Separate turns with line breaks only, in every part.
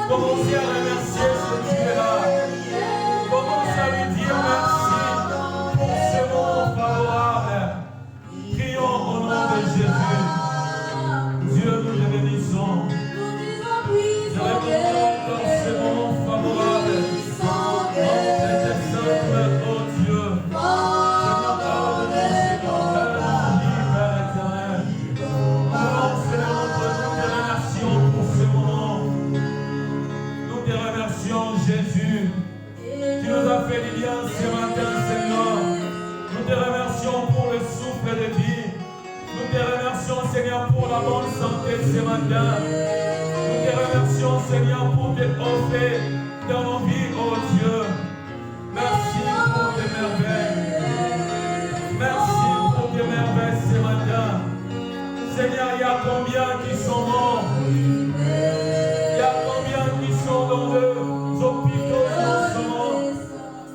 Commencez à remercier ce Dieu-là. Commencez à lui dire merci pour ce moment favorable. Prions au nom de Jésus. Dieu, nous te bénissons. Je recommande encore ce moment favorable. Notre simple, oh Dieu. Seigneur, pardonne-nous, Seigneur, Père éternel. Nous, Seigneur, nous te remercions pour ce moment. Nous te remercions, Jésus. Tu nous as fait du bien ce matin, Seigneur. Nous te remercions pour le souffle de vie. Nous te remercions, Seigneur, pour la bonne santé ce matin. Nous te remercions, Seigneur, pour tes offres dans nos vies, oh Dieu. Merci pour tes merveilles. Merci pour tes merveilles ce matin. Seigneur, il y a combien qui sont morts? Il y a combien qui sont dans les hôpitaux en ce moment?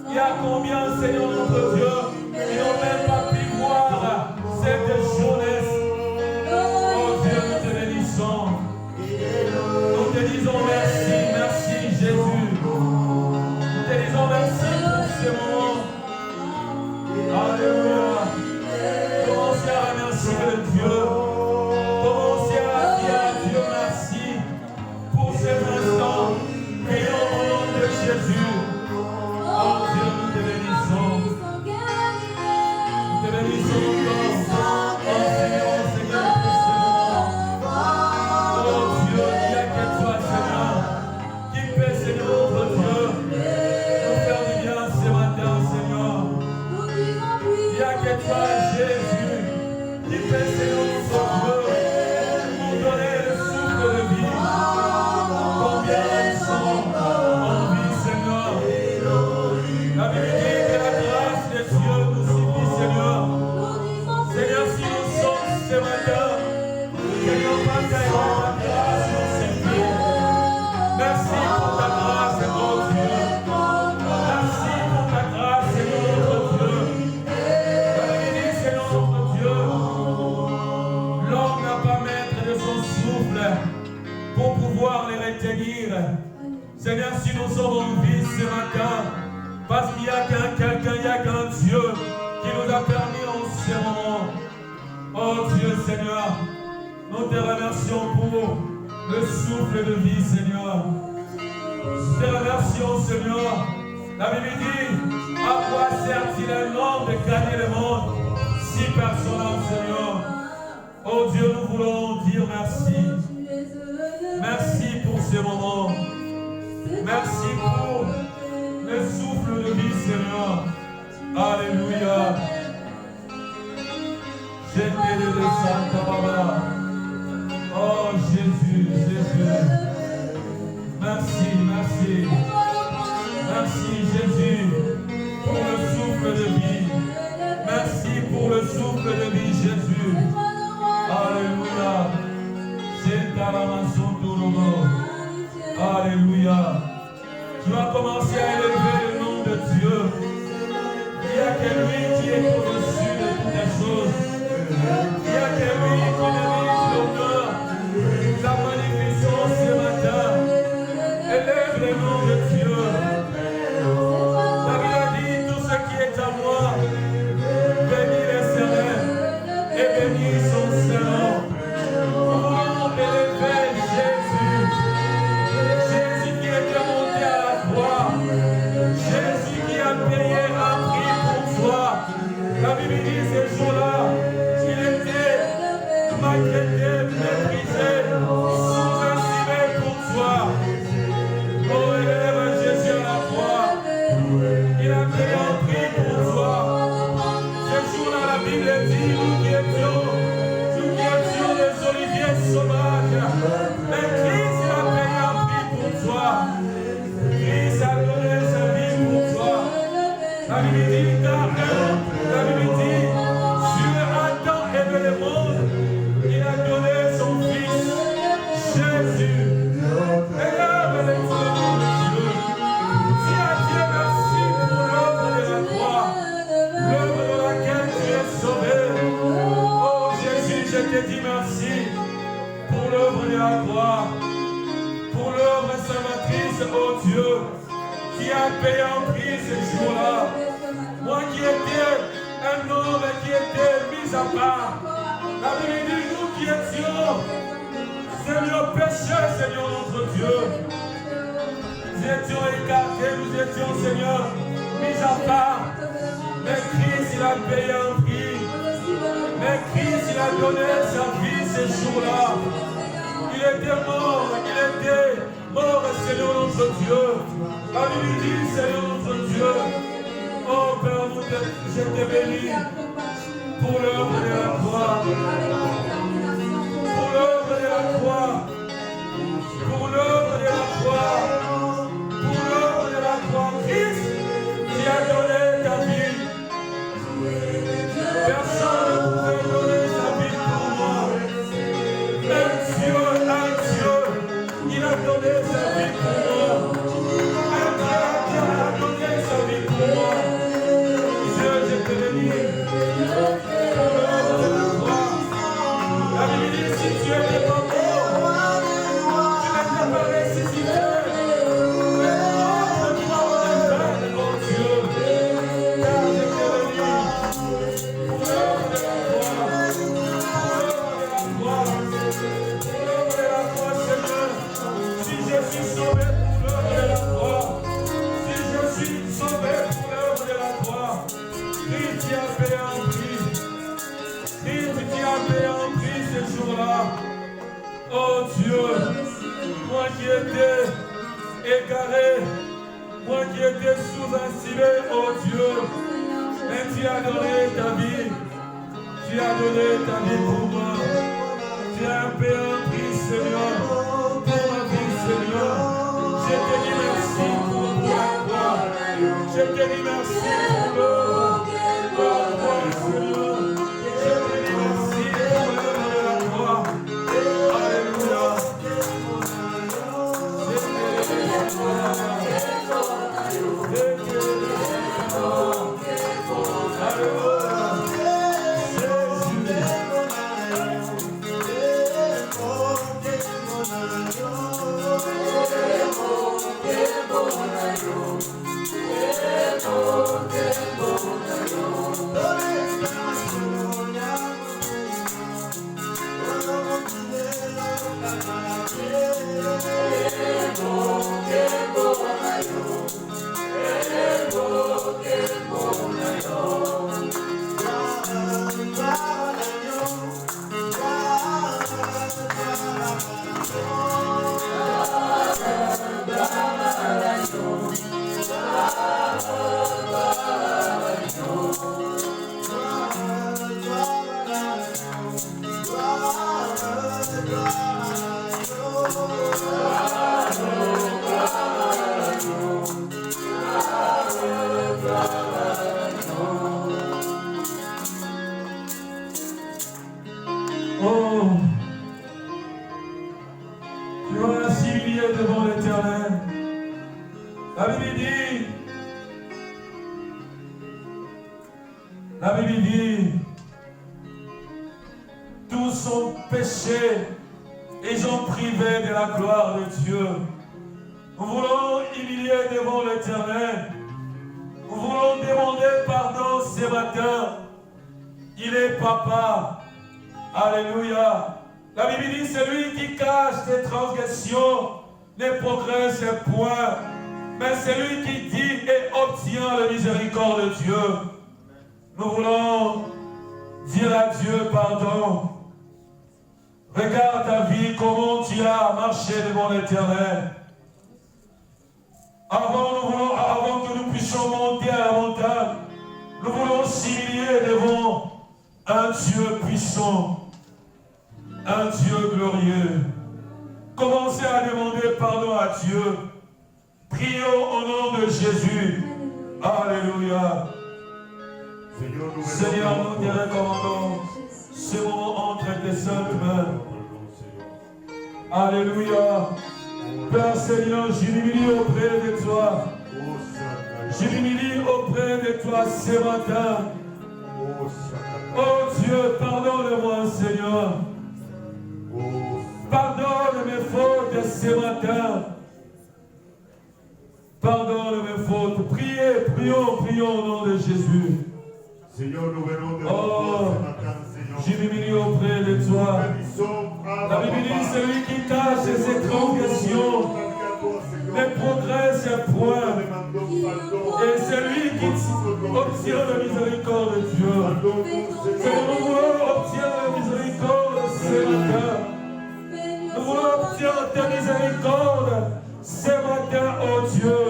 Il y a combien, Seigneur notre Dieu, qui n'ont même pas pu voir cette jeunesse? Oh Dieu, nous te bénissons. Nous te disons merci, merci Jésus. Nous te disons merci pour ce moment. Alléluia. Commencez à remercier le Dieu. Commencez à dire à Dieu merci pour ces instants. Prions au nom de Jésus. Oh Dieu, nous te bénissons. Nous te bénissons encore. Oh Seigneur, Seigneur, pour ce moment. Oh Dieu, il n'y a que toi, Seigneur, qui peut, Seigneur, notre Dieu, nous faire du bien ce matin, Seigneur. Il n'y a que toi, Jésus, qui peut, Seigneur, notre Dieu, nous donner le souffle de vie. Combien ils sont en vie, Seigneur. La Bible dit que la grâce de Dieu nous suffit, Seigneur. Seigneur, si nous sommes ce matin, Seigneur, pas ta grâce nous suffit. Merci pour ta grâce, mon Dieu. Merci pour ta grâce, Seigneur, notre Dieu. La Bible dit, Seigneur, notre Dieu, l'homme n'a pas maître de son souffle pour pouvoir les retenir. Seigneur, si nous sommes en vie ce matin, parce qu'il y a quelqu'un, il y a qu'un Dieu qui nous a permis en ce moment. Oh Dieu, Seigneur, nous te remercions pour le souffle de vie, Seigneur. Nous te remercions, Seigneur. La Bible dit, à quoi sert-il un homme de gagner le monde si personne n'a, Seigneur? Oh Dieu, nous voulons dire merci. Merci pour ce moment. Merci pour le souffle de vie, Seigneur. Alléluia. J'étais de Santa Baba. Oh Jésus, Jésus. Merci, merci. Merci Jésus pour le souffle de vie. Merci pour le souffle de vie, Jésus. Alléluia. Alléluia. Tu vas commencer à élever le nom de Dieu. Il n'y a que lui qui est au-dessus de toutes les choses. Il n'y a que lui qui mérite l'honneur, la magnificence ce matin. Élève le nom de Dieu. David a dit, tout ce qui est à moi, bénis l'Éternel et bénis son Seigneur. Nous voulons élever Jésus. Jésus qui était monté à la croix. Dieu, qui a payé un prix ce jour-là. Moi qui étais un homme qui était mis à part. La Bible dit, nous qui étions, Seigneur, pécheurs, Seigneur notre Dieu. Nous étions écartés, nous étions, Seigneur, mis à part. Mais Christ, il a payé un prix. Mais Christ, il a donné sa vie ce jour-là. Il était mort, Seigneur notre Dieu. La Bible dit, Seigneur notre Dieu. Oh Père, je te bénis pour l'œuvre de la croix. Pour l'œuvre de la croix. Pour l'œuvre de la croix. Pour l'œuvre de la croix. Christ, qui a donné ta vie. Personne ne pouvait donner sa vie pour moi. Un Dieu, il a donné sa vie pour moi. Un Dieu a donné sa vie pour moi. Dieu, je te bénis. Pour l'œuvre de la croix. La Bible dit, si tu étais pas mort, tu n'étais pas ressuscité. Mais notre croix est vaine, mon Dieu. Car je te bénis. Pour l'œuvre de la croix. Pour l'œuvre de la croix. Pour l'œuvre de la croix, Seigneur. Si je suis sauvé pour l'œuvre de la croix. Si je suis sauvé pour l'œuvre de la croix. Christ qui a payé un prix. Christ qui a payé un prix ce jour-là. Oh Dieu, moi qui étais égaré, moi qui étais sous-estimé, oh Dieu, mais tu as donné ta vie. Tu as donné ta vie pour moi. Tu as payé un prix, Seigneur, pour ma vie, Seigneur. Je te dis merci pour la croix. Je te dis merci pour l'œuvre. Seigneur. Je te dis merci pour l'œuvre de la croix. Alléluia. Oh, tu vas s'humilier devant l'Éternel. La Bible dit, tous ont péché et sont privés de la gloire de Dieu. Nous voulons humilier devant l'Éternel. Nous voulons demander pardon ce matin. Il est papa. Alléluia. La Bible dit, celui qui cache ses transgressions ne progresse point. Mais celui qui dit et obtient la miséricorde de Dieu. Nous voulons dire à Dieu pardon. Regarde ta vie, comment tu as marché devant l'Éternel. Avant que nous puissions monter à la montagne, nous voulons s'humilier devant un Dieu puissant, un Dieu glorieux. Commencez à demander pardon à Dieu. Prions au nom de Jésus. Alléluia. Seigneur, nous te recommandons ce moment entre tes saintes mains. Alléluia. Père Seigneur, je m'humilie auprès de toi. Je m'humilie auprès de toi ce matin. Oh Dieu, pardonne-moi, Seigneur. Pardonne mes fautes ce matin. Pardonne mes fautes. Priez, prions, prions au nom de Jésus.
Seigneur, nous venons de toi ce matin, Seigneur.
Je m'humilie auprès de toi. La Bible dit, celui qui cache ses transgressions ne progresse point. Et celui qui obtient la miséricorde de Dieu. Seigneur, nous voulons obtenir la miséricorde ce matin. Nous voulons obtenir ta miséricorde ce matin, oh Dieu.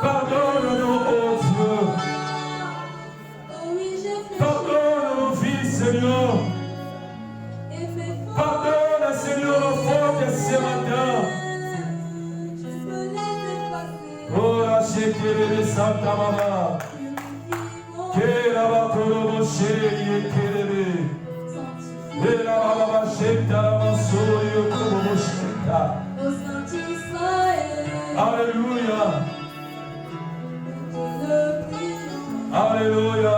Pardonne-nous, oh Dieu. Pardonne nos vies, Seigneur. Pardonne, Seigneur, nos fautes ce matin. Oh, la chérie de Santa Mama. Que la bakoro chérie, que la baba cheta la masoyo como cheta. Alléluia. Alléluia.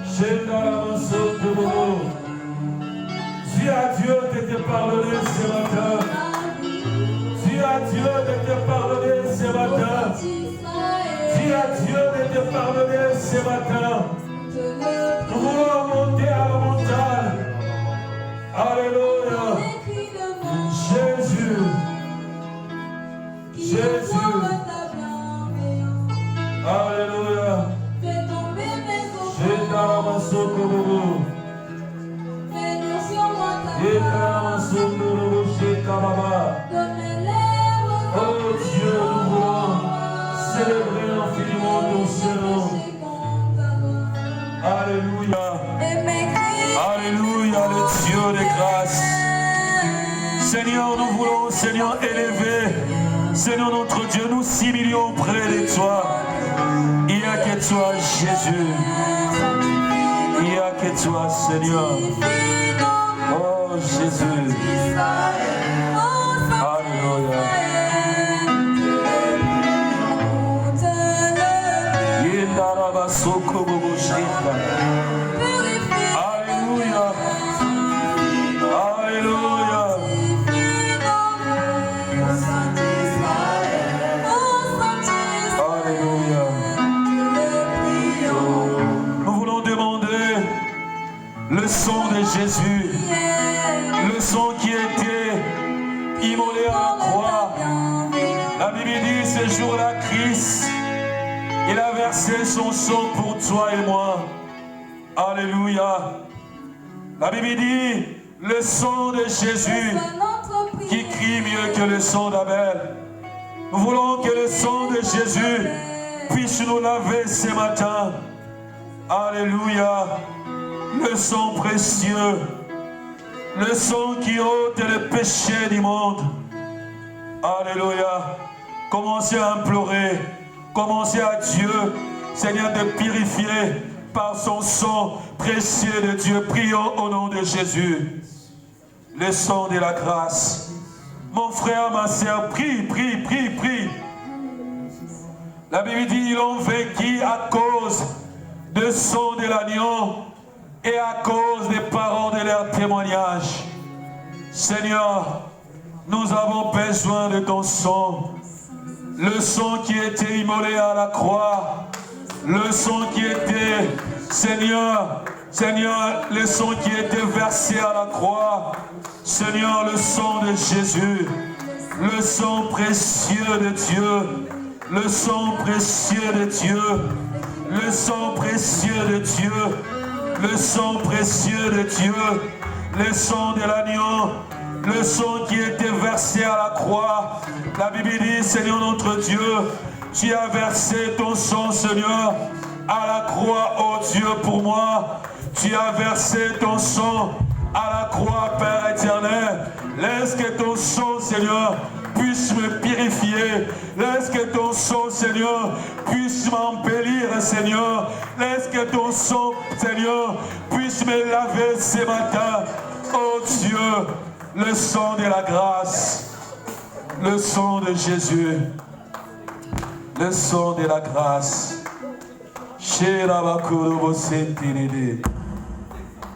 Cheta la masoyo como. Dis à Dieu de te pardonner ce matin. Dis à Dieu de te pardonner ce matin. Dis à Dieu de te pardonner ce matin. Nous voulons monter à la montagne. Alléluia. Jésus. Jésus. Alléluia. Oh Dieu, nous voulons célébrer infiniment ton Seigneur. Alléluia. Alléluia, le Dieu de grâce. Seigneur, nous voulons, Seigneur, élever, Seigneur notre Dieu, nous 6 millions près de toi. Il n'y a que toi, Jésus. Il n'y a que toi, Seigneur. Oh, Jésus. Alléluia. Alléluia. Alléluia. Alléluia. Nous voulons demander le sang de Jésus, le sang qui était immolé à la croix. La Bible dit ce jour-là, Christ, il a versé son sang pour toi et moi. Alléluia. La Bible dit le sang de Jésus qui crie mieux que le sang d'Abel. Nous voulons que le sang de Jésus puisse nous laver ce matin. Alléluia. Le sang précieux. Le sang qui ôte le péché du monde. Alléluia. Commencez à implorer. Commencez à Dieu, Seigneur, de purifier par son sang précieux de Dieu. Prions au nom de Jésus. Le sang de la grâce. Mon frère, ma soeur, prie, prie, prie, prie. La Bible dit, ils ont vaincu à cause du sang de l'agneau et à cause des paroles de leur témoignage. Seigneur, nous avons besoin de ton sang. Le sang qui était immolé à la croix. Le sang qui était, Seigneur, le sang qui était versé à la croix. Seigneur, le sang de Jésus. Le sang précieux de Dieu. Le sang précieux de Dieu. Le sang précieux de Dieu. Le sang précieux de Dieu. Le sang de l'agneau. Le sang qui était versé à la croix. La Bible dit, Seigneur notre Dieu, tu as versé ton sang, Seigneur, à la croix, oh Dieu, pour moi. Tu as versé ton sang à la croix, Père éternel. Laisse que ton sang, Seigneur, puisse me purifier. Laisse que ton sang, Seigneur, puisse m'embellir, Seigneur. Laisse que ton sang, Seigneur, puisse me laver ce matin. Oh Dieu, le sang de la grâce, le sang de Jésus, le sang de la grâce.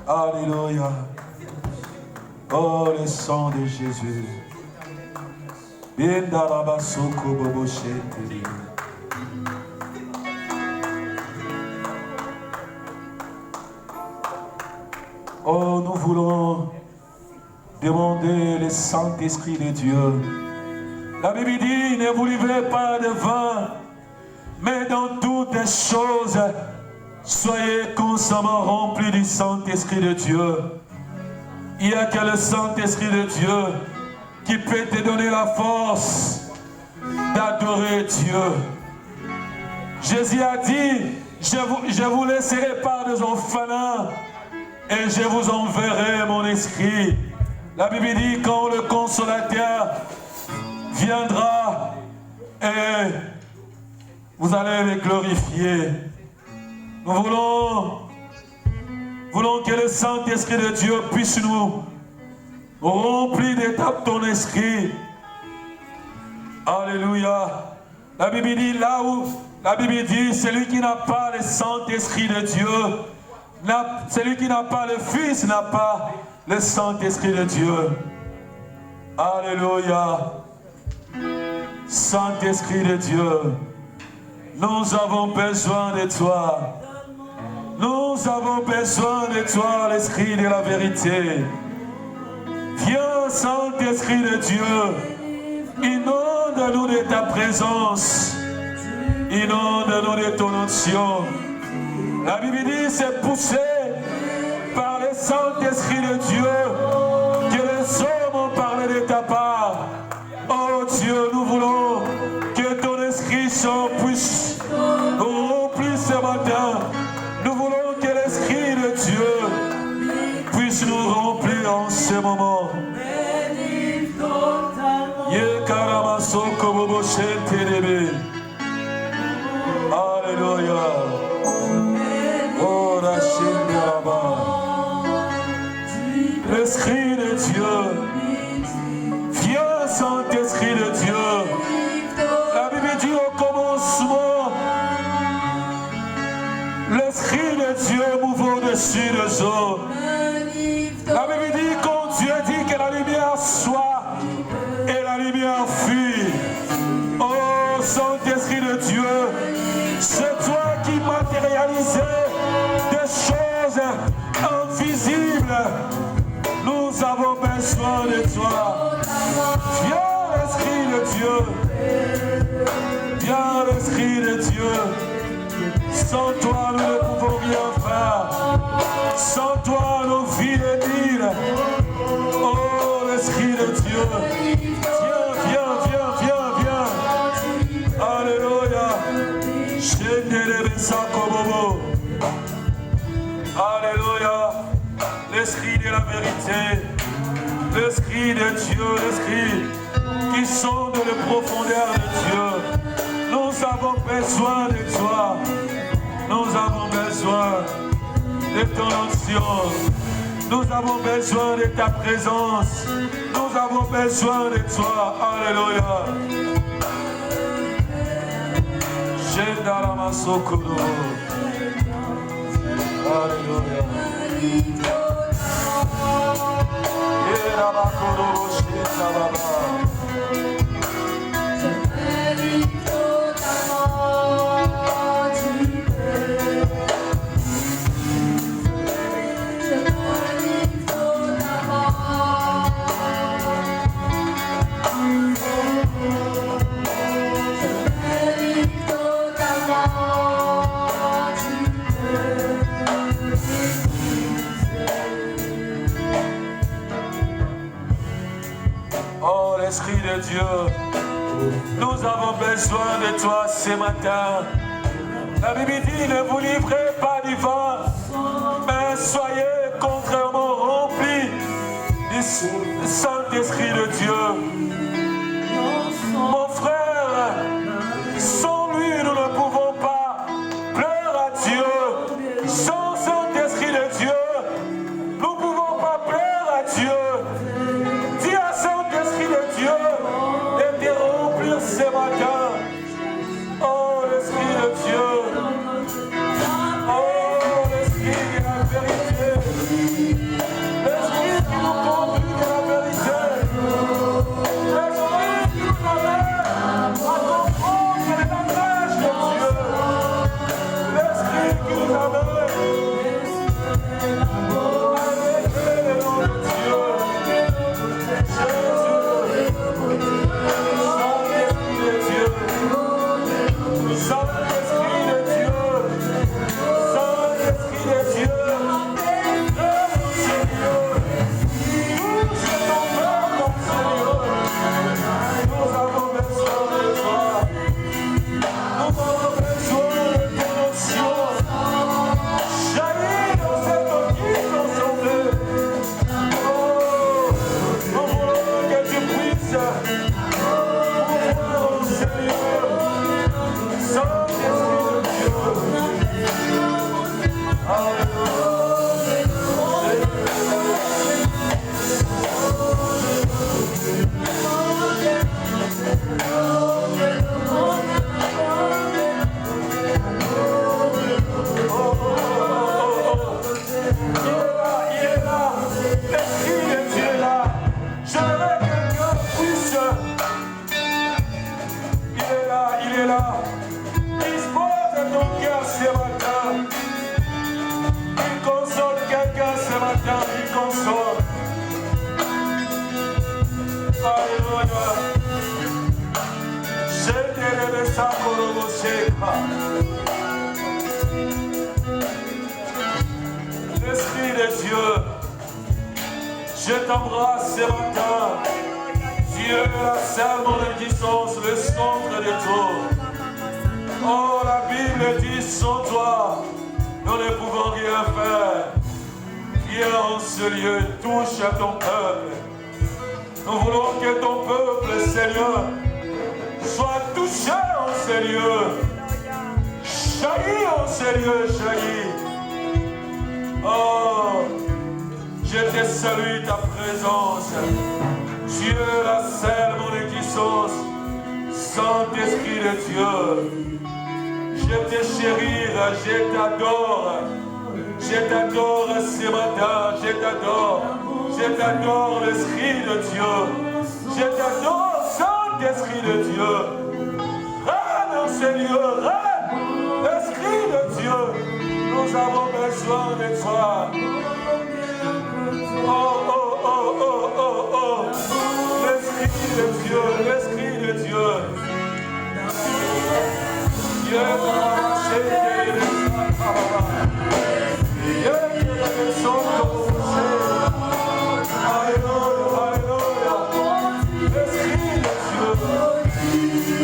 Alléluia. Oh, le sang de Jésus. Oh, nous voulons demander le Saint-Esprit de Dieu. La Bible dit, ne vous livrez pas de vin, mais dans toutes les choses, soyez constamment remplis du Saint-Esprit de Dieu. Il n'y a que le Saint-Esprit de Dieu qui peut te donner la force d'adorer Dieu. Jésus a dit, je vous laisserai par des orphelins et je vous enverrai mon esprit. La Bible dit, quand le consolateur viendra et vous allez le glorifier. Nous voulons que le Saint-Esprit de Dieu puisse nous remplir de ton esprit. Alléluia. La Bible dit, là où la Bible dit, celui qui n'a pas le Saint-Esprit de Dieu, celui qui n'a pas le Fils n'a pas le Saint-Esprit de Dieu. Alléluia. Saint-Esprit de Dieu, nous avons besoin de toi. Nous avons besoin de toi, l'Esprit de la vérité. Viens, Saint-Esprit de Dieu, inonde-nous de ta présence. Inonde-nous de ton onction. La Bible dit, c'est poussé par le Saint-Esprit de Dieu que les hommes ont parlé de ta part. Oh Dieu, nous voulons que ton Esprit Saint puisse nous remplir ce matin. Nous voulons que l'Esprit de Dieu puisse nous remplir en ce moment. Alléluia. Oh, la chaîne de là-bas. L'Esprit de Dieu. Viens, Saint-Esprit de Dieu. La Bible dit au commencement, l'Esprit de Dieu mouvait au-dessus des eaux. La Bible dit, quand Dieu dit que la lumière soit, et la lumière fuit. Oh, Saint-Esprit de Dieu, c'est toi qui matérialisais des choses invisibles. Nous avons besoin de toi. Viens, l'Esprit de Dieu. Viens, l'Esprit de Dieu. Sans toi, nous ne pouvons rien faire. Sans toi, nos vies et mille. Oh, l'Esprit de Dieu. Viens. Alléluia. Alléluia. L'Esprit de la vérité. L'Esprit de Dieu. L'Esprit qui sonde les profondeurs de Dieu. Nous avons besoin de toi. Nous avons besoin de ton onction. Nous avons besoin de ta présence. Nous avons besoin de toi. Alléluia. Alléluia. Oh, l'Esprit de Dieu, nous avons besoin de toi ce matin. La Bible dit, ne vous livrez pas du vin, mais soyez contrairement remplis du Saint-Esprit de Dieu. Mon frère, sans lui, nous ne pouvons pas plaire à Dieu. Sans Saint-Esprit de Dieu, nous ne pouvons pas plaire à Dieu. Dis à Saint-Esprit de Dieu de te remplir ce matin. Oh, l'Esprit de Dieu. Oh, l'Esprit de la vérité. L'Esprit qui nous conduit de la vérité. L'Esprit qui nous Esprit de Dieu, je t'embrasse ce matin. Dieu, la seule bénédicence, le centre de tout. Oh, la Bible dit, sans toi, nous ne pouvons rien faire. Viens en ce lieu, touche à ton peuple. Nous voulons que ton peuple, Seigneur, soit touché en ce lieu. Jaillit en ce lieu, jaillit. Oh, je te salue ta présence. Dieu, la seule bénédicence, Saint-Esprit de Dieu. Je te chéris, je t'adore. Je t'adore ce matin, je t'adore l'Esprit de Dieu. Je t'adore, Saint-Esprit de Dieu. Règne dans ces lieux, règne, Esprit de Dieu. Nous avons besoin de toi. Oh, oh, oh, oh, oh, oh. L'Esprit de Dieu, l'Esprit de Dieu. Dieu va marcher, Dieu est son Alléluia, Alléluia. L'Esprit de Dieu.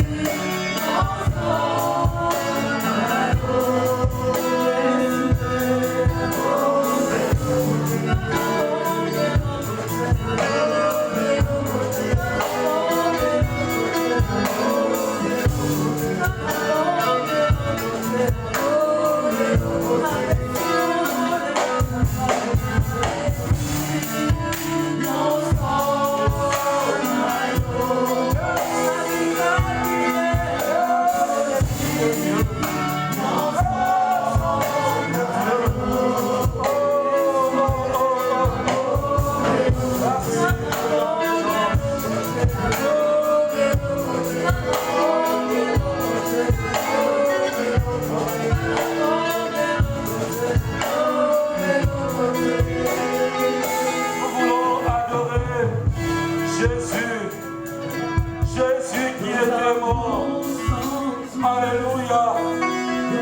Alléluia.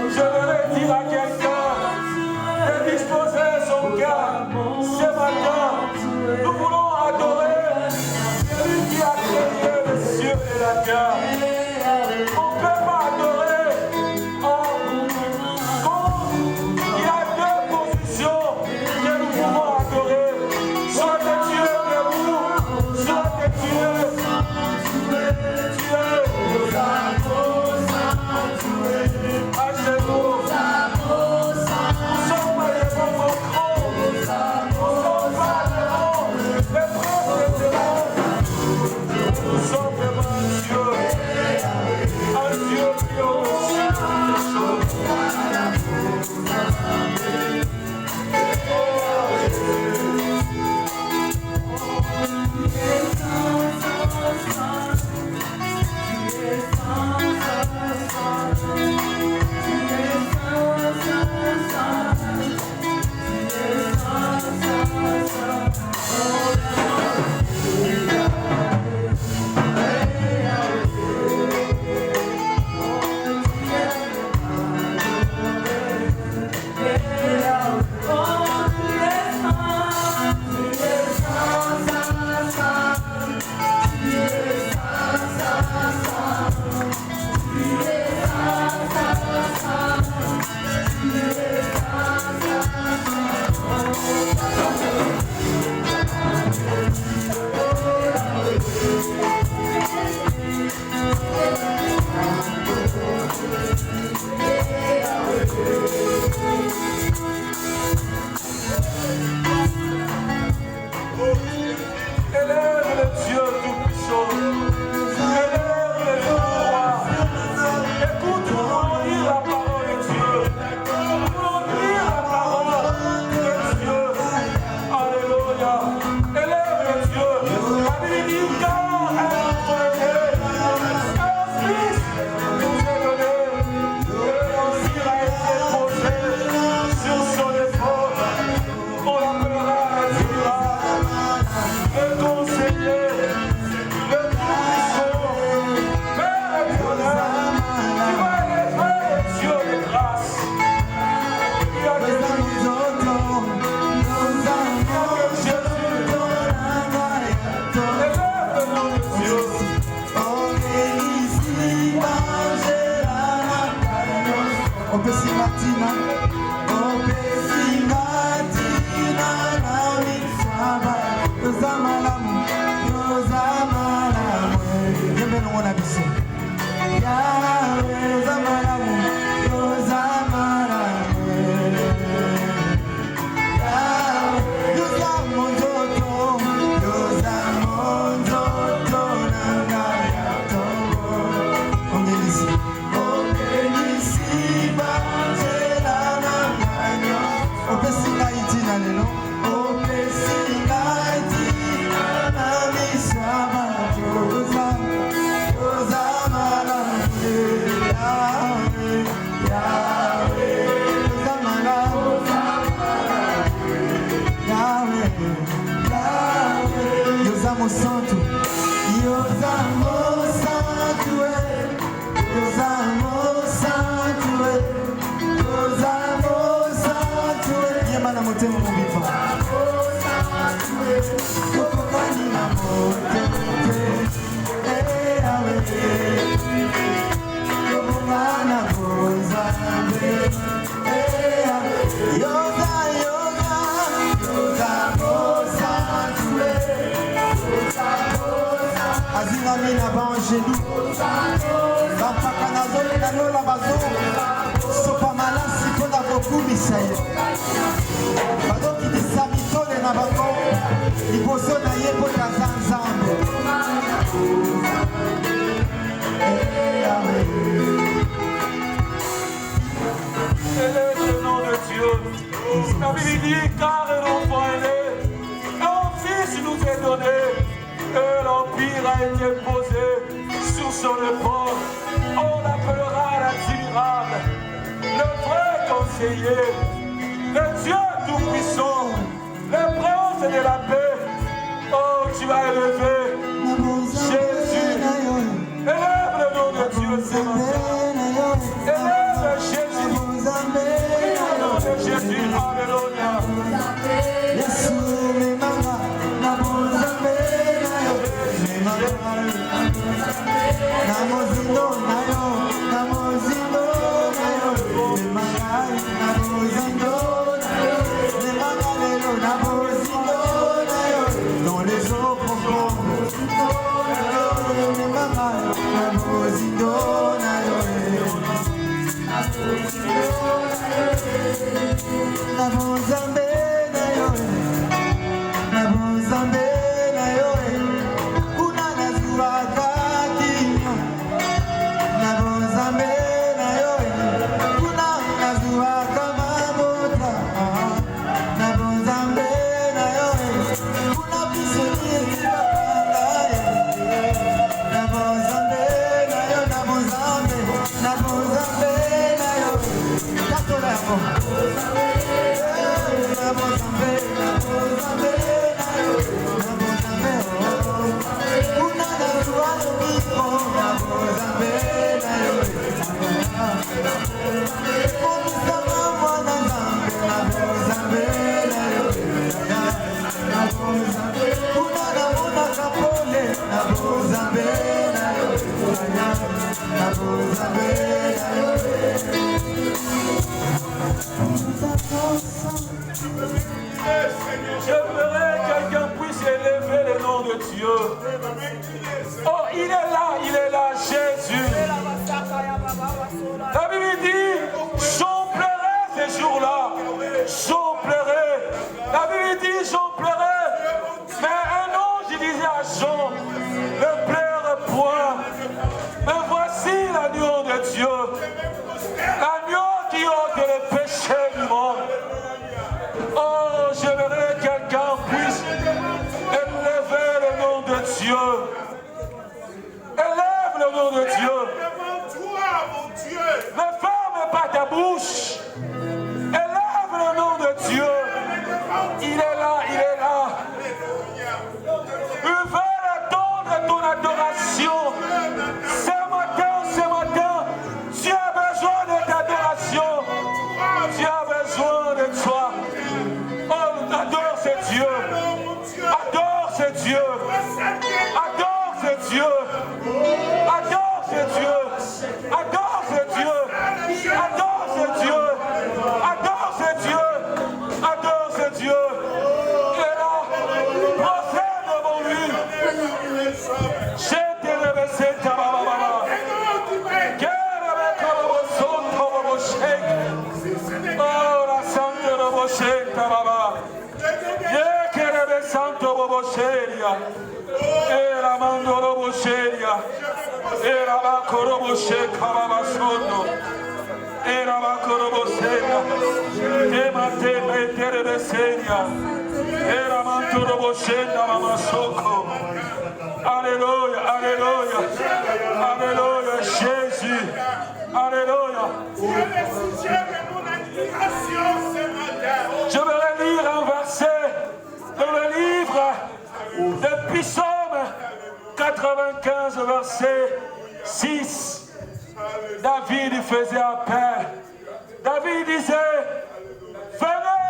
Je voudrais dire à quelqu'un de disposer son cœur ce matin. Nous voulons adorer celui qui a créé les cieux et la terre. On ne peut pas adorer il y a deux positions que nous pouvons adorer. Soit que Dieu est debout, soit que Dieu à genoux. Nous sommes pas les bons trônes. Nous sommes pas les prophètes de monde. Nous sommes devant Dieu. J'aimerais que quelqu'un puisse élever le nom de Dieu. Oh, il est là, Jésus. La Bible dit, j'en pleurais ces jours-là. J'en pleurais. La Bible dit, j'en pleurais. Mais un ange disait à Jean, ne pleure point. Mais voici l'agneau de Dieu. L'agneau qui ôte le péché du monde. Oh, j'aimerais que quelqu'un puisse élever le nom de Dieu. Élève le nom de Dieu. Ne ferme pas ta bouche. Élève le nom de Dieu. Il est là, il est là. Il veut attendre ton adoration. Ce matin, tu as besoin de ta adoration. Tu as besoin de toi. Oh, adore ce Dieu. Adore ce Dieu. Adore ce Dieu. Adore ce Dieu. Adore ce Dieu. Adore ce Erabakoroboshe Karabasondo. Erabakorobosenya. Emate Meterebesenya. Eramantorobosenda Mamasoko. Alléluia, Alléluia. Alléluia, Jésus. Alléluia. Je vais lire un verset dans le livre de Psaume 95, verset 6. David faisait appel. David disait, venez,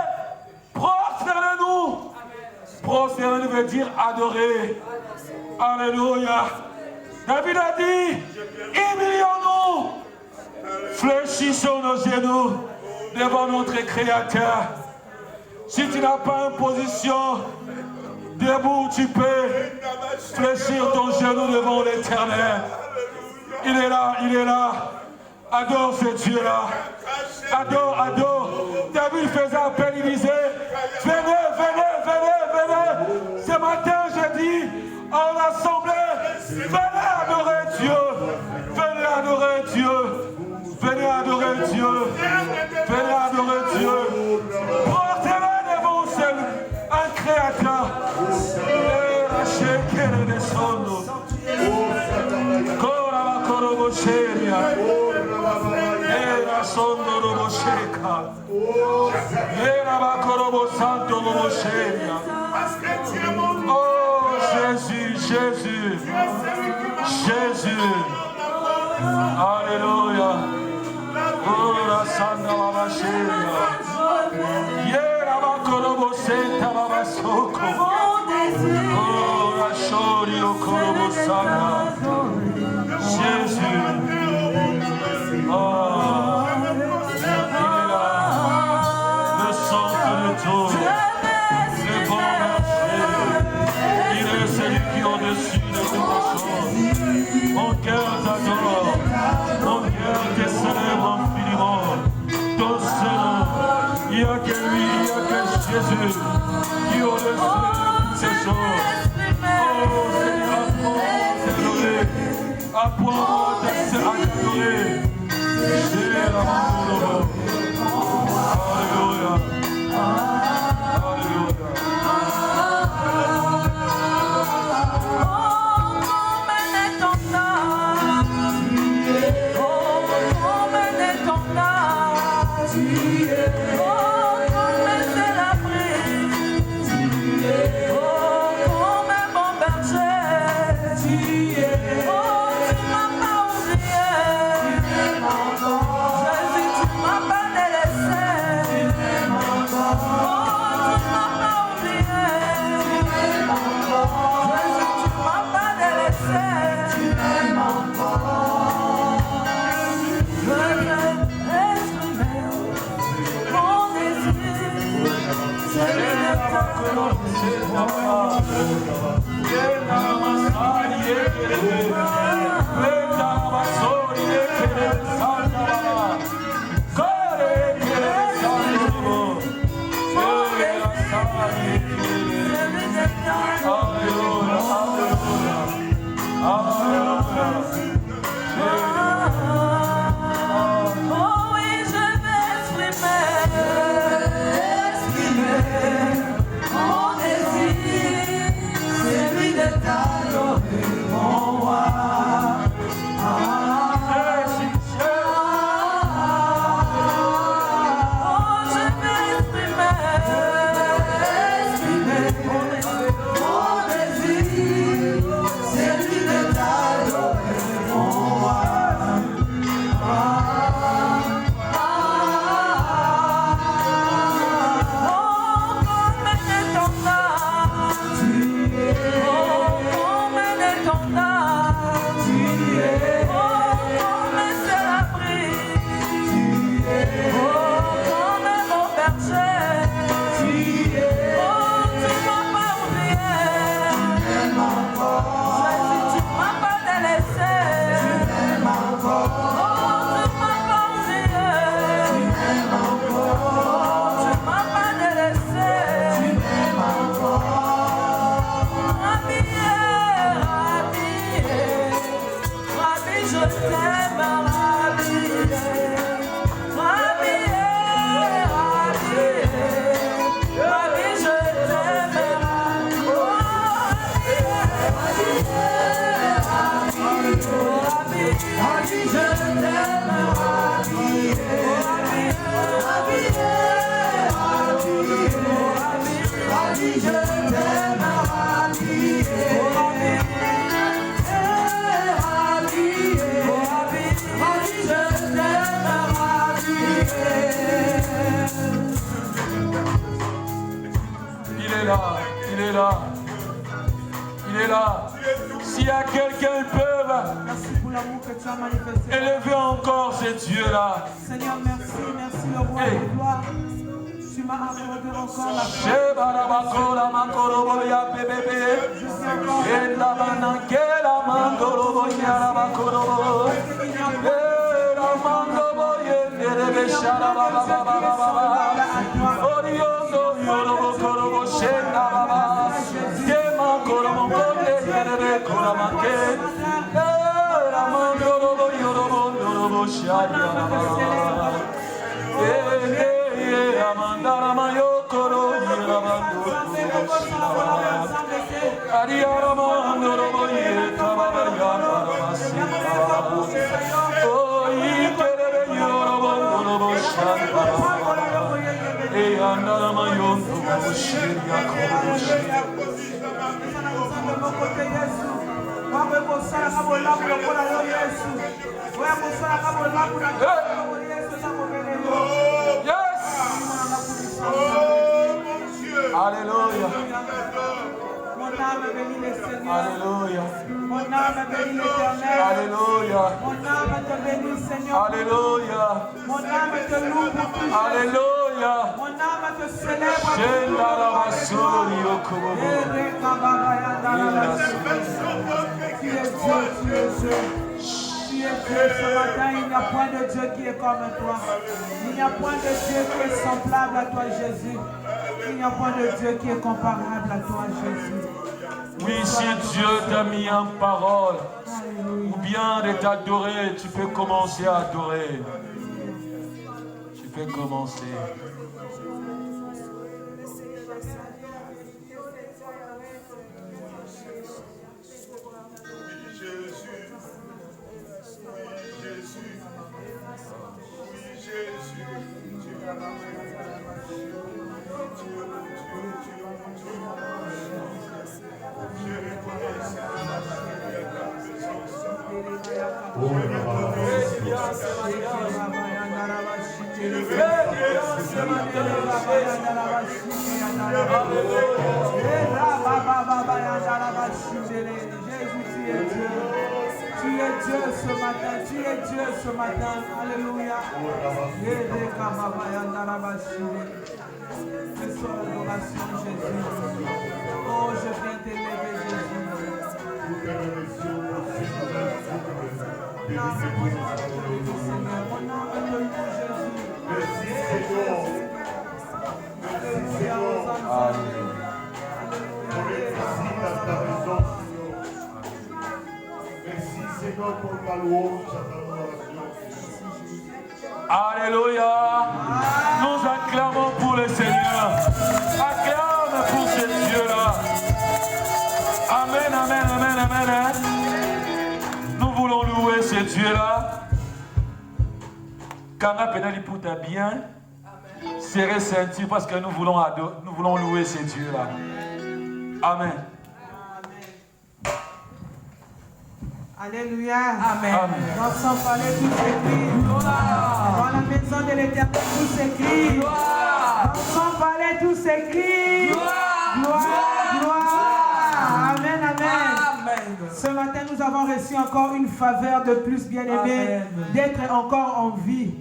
prosternez-nous. Prosternez-nous veut dire adorer. Alléluia. David a dit, humilions-nous. Fléchissons nos genoux devant notre Créateur. Si tu n'as pas une position debout, tu peux fléchir ton genou devant l'Éternel. Il est là, il est là. Adore ce Dieu-là. Adore, adore. David faisait appel, il disait, venez, venez, venez, venez. Ce matin, j'ai dit en l'assemblée, venez adorer Dieu. Venez adorer Dieu. Venez adorer Dieu. Venez adorer Dieu. Portez-le devant un Créateur. Oh Jésus, Jésus, Jésus. Alléluia. Oh la Santa Baba Sheria. Yera bakorobo senta Baba Soko. Oh la Shori okorobo sana. Jésus. Oh. Le centre de tout. Le bon berger. Il est celui qui est au-dessus de toute chose. Mon cœur t'adore. Mon cœur te célèbre infiniment. Ton Seigneur, il n'y a que lui, il n'y a que Jésus qui est au-dessus de toutes ces choses. Oh Seigneur, à point de s'adorer. J'ai la main. Alléluia. Alléluia. Il est là. Il est là. S'il y a quelqu'un qui peut élever encore ces dieux-là.
Seigneur, merci, merci le roi de gloire. Tu m'as accordé encore la
Alléluia.
Mon âme bénit le Seigneur.
Alléluia.
Mon âme bénit l'Éternel.
Alléluia.
Mon âme te bénit, Seigneur.
Alléluia.
Mon âme te loue pour plus.
Alléluia.
Mon âme te célèbre. Tu es Dieu, tu es Dieu. Tu es Dieu ce matin, il n'y a point de Dieu qui est comme toi. Il n'y a point de Dieu qui est semblable à toi, Jésus. Il n'y a point de Dieu qui est comparable à toi, Jésus.
Oui, si Dieu t'a mis en parole, ou bien de t'adorer, tu peux commencer à adorer. Tu peux commencer.
Tu es Dieu ce matin, tu es Dieu ce matin, alléluia. Reçois l'adoration, Jésus. Oh, je viens t'élever, Jésus. Mon âme te loue, Seigneur. Mon âme te loue, Jésus.
Merci, Seigneur.
Alléluia,
Merci à ta maison, Seigneur. Merci, Seigneur, pour ta louange, ta adoration.
Alléluia. Nous acclamons pour le Seigneur. Acclame pour ce Dieu-là. Amen, amen, amen, amen. Nous voulons louer ce Dieu-là. Kanga Penali Pouta bien. Serrez ceinture parce que nous voulons louer ce Dieu-là. Amen.
Alléluia.
Amen.
Dans son palais, tout s'écrit. Dans la maison de l'Éternel, tout s'écrit. Dans son palais, tout s'écrit. Gloire, gloire. Amen, amen. Ce matin, nous avons reçu encore une faveur de plus, bien-aimés, d'être encore en vie.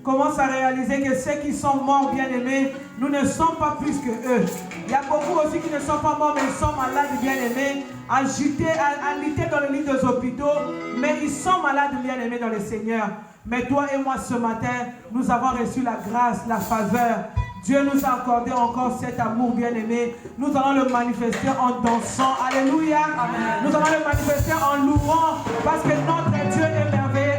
Commence à réaliser que ceux qui sont morts, bien-aimés, nous ne sommes pas plus que eux. Il y a beaucoup aussi qui ne sont pas morts, mais ils sont malades, bien-aimés, agités, alités dans le lit des hôpitaux, mais ils sont malades, bien-aimés, dans le Seigneur. Mais toi et moi, ce matin, nous avons reçu la grâce, la faveur. Dieu nous a accordé encore cet amour, bien-aimé. Nous allons le manifester en dansant. Alléluia. Amen. Nous allons le manifester en louant, parce que notre Dieu est merveilleux.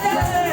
J'acclame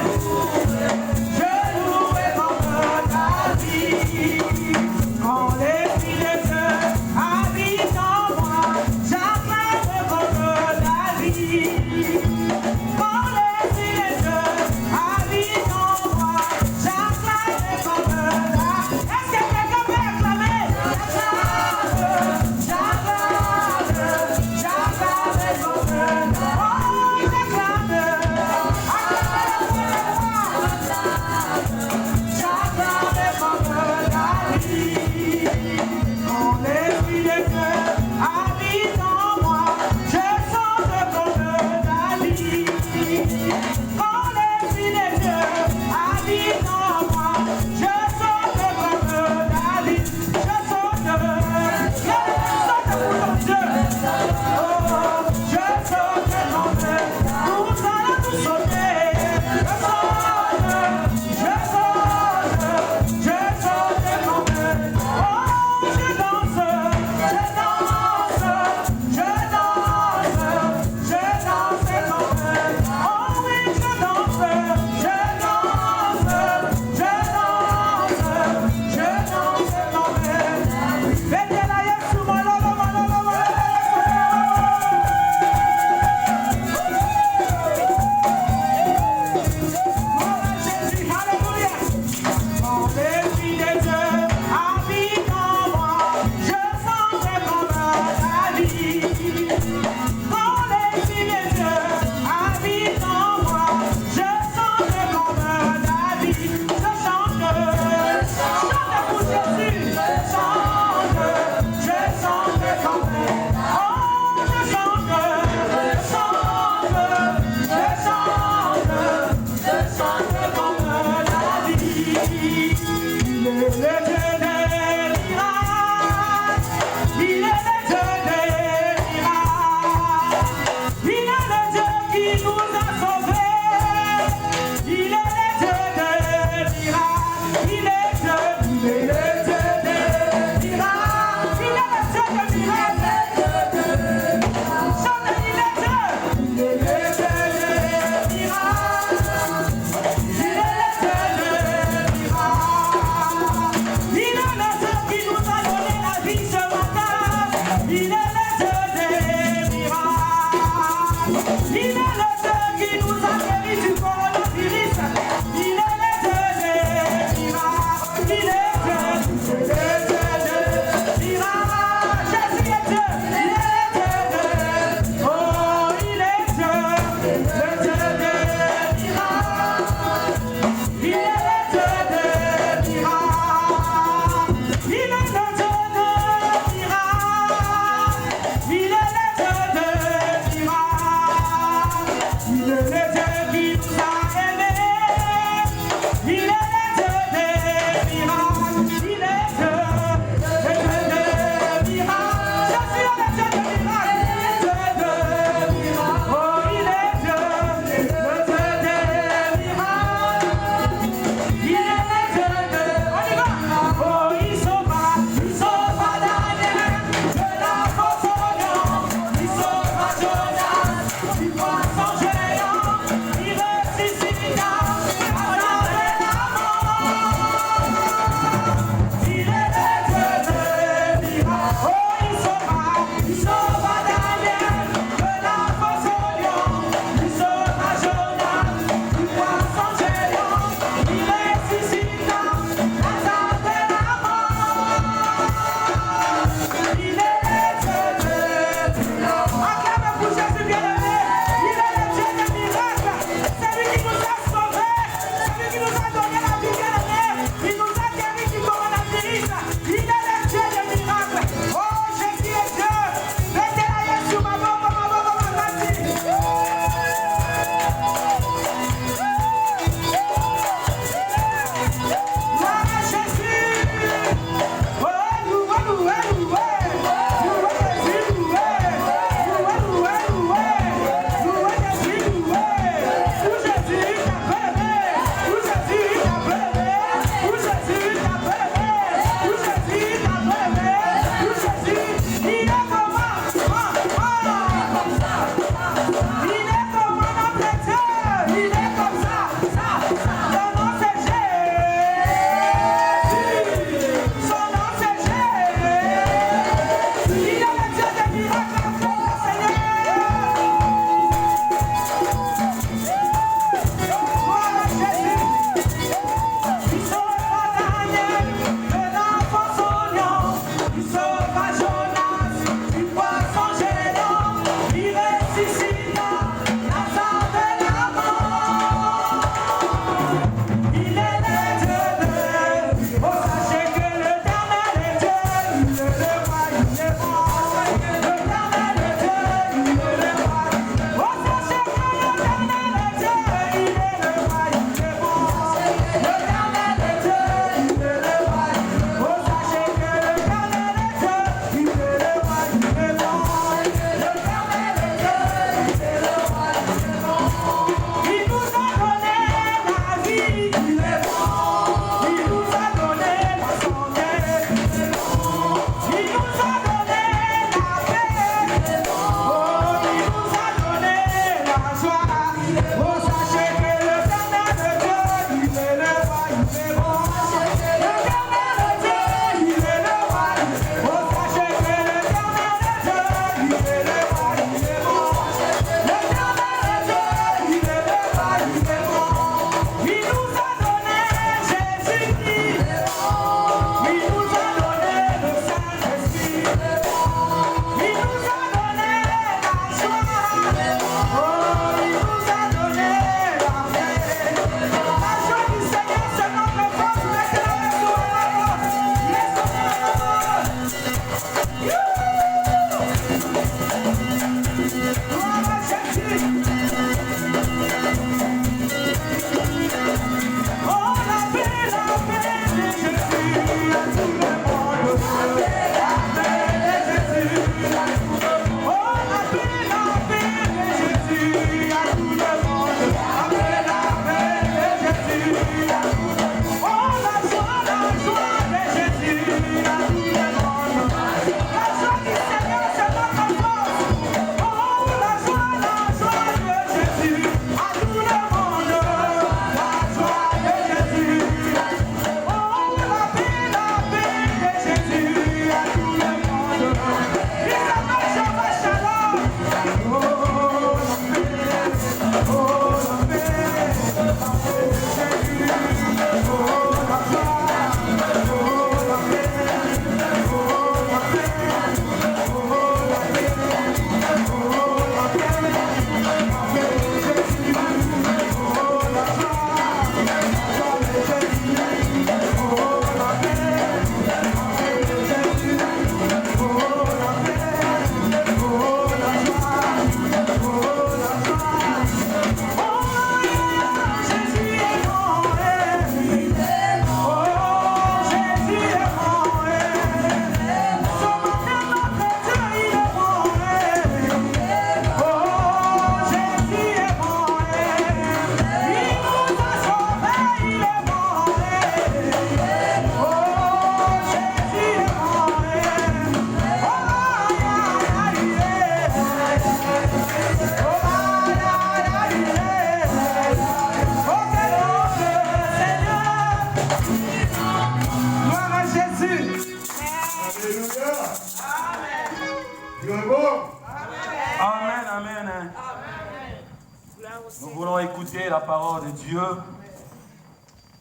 écouter la parole de Dieu.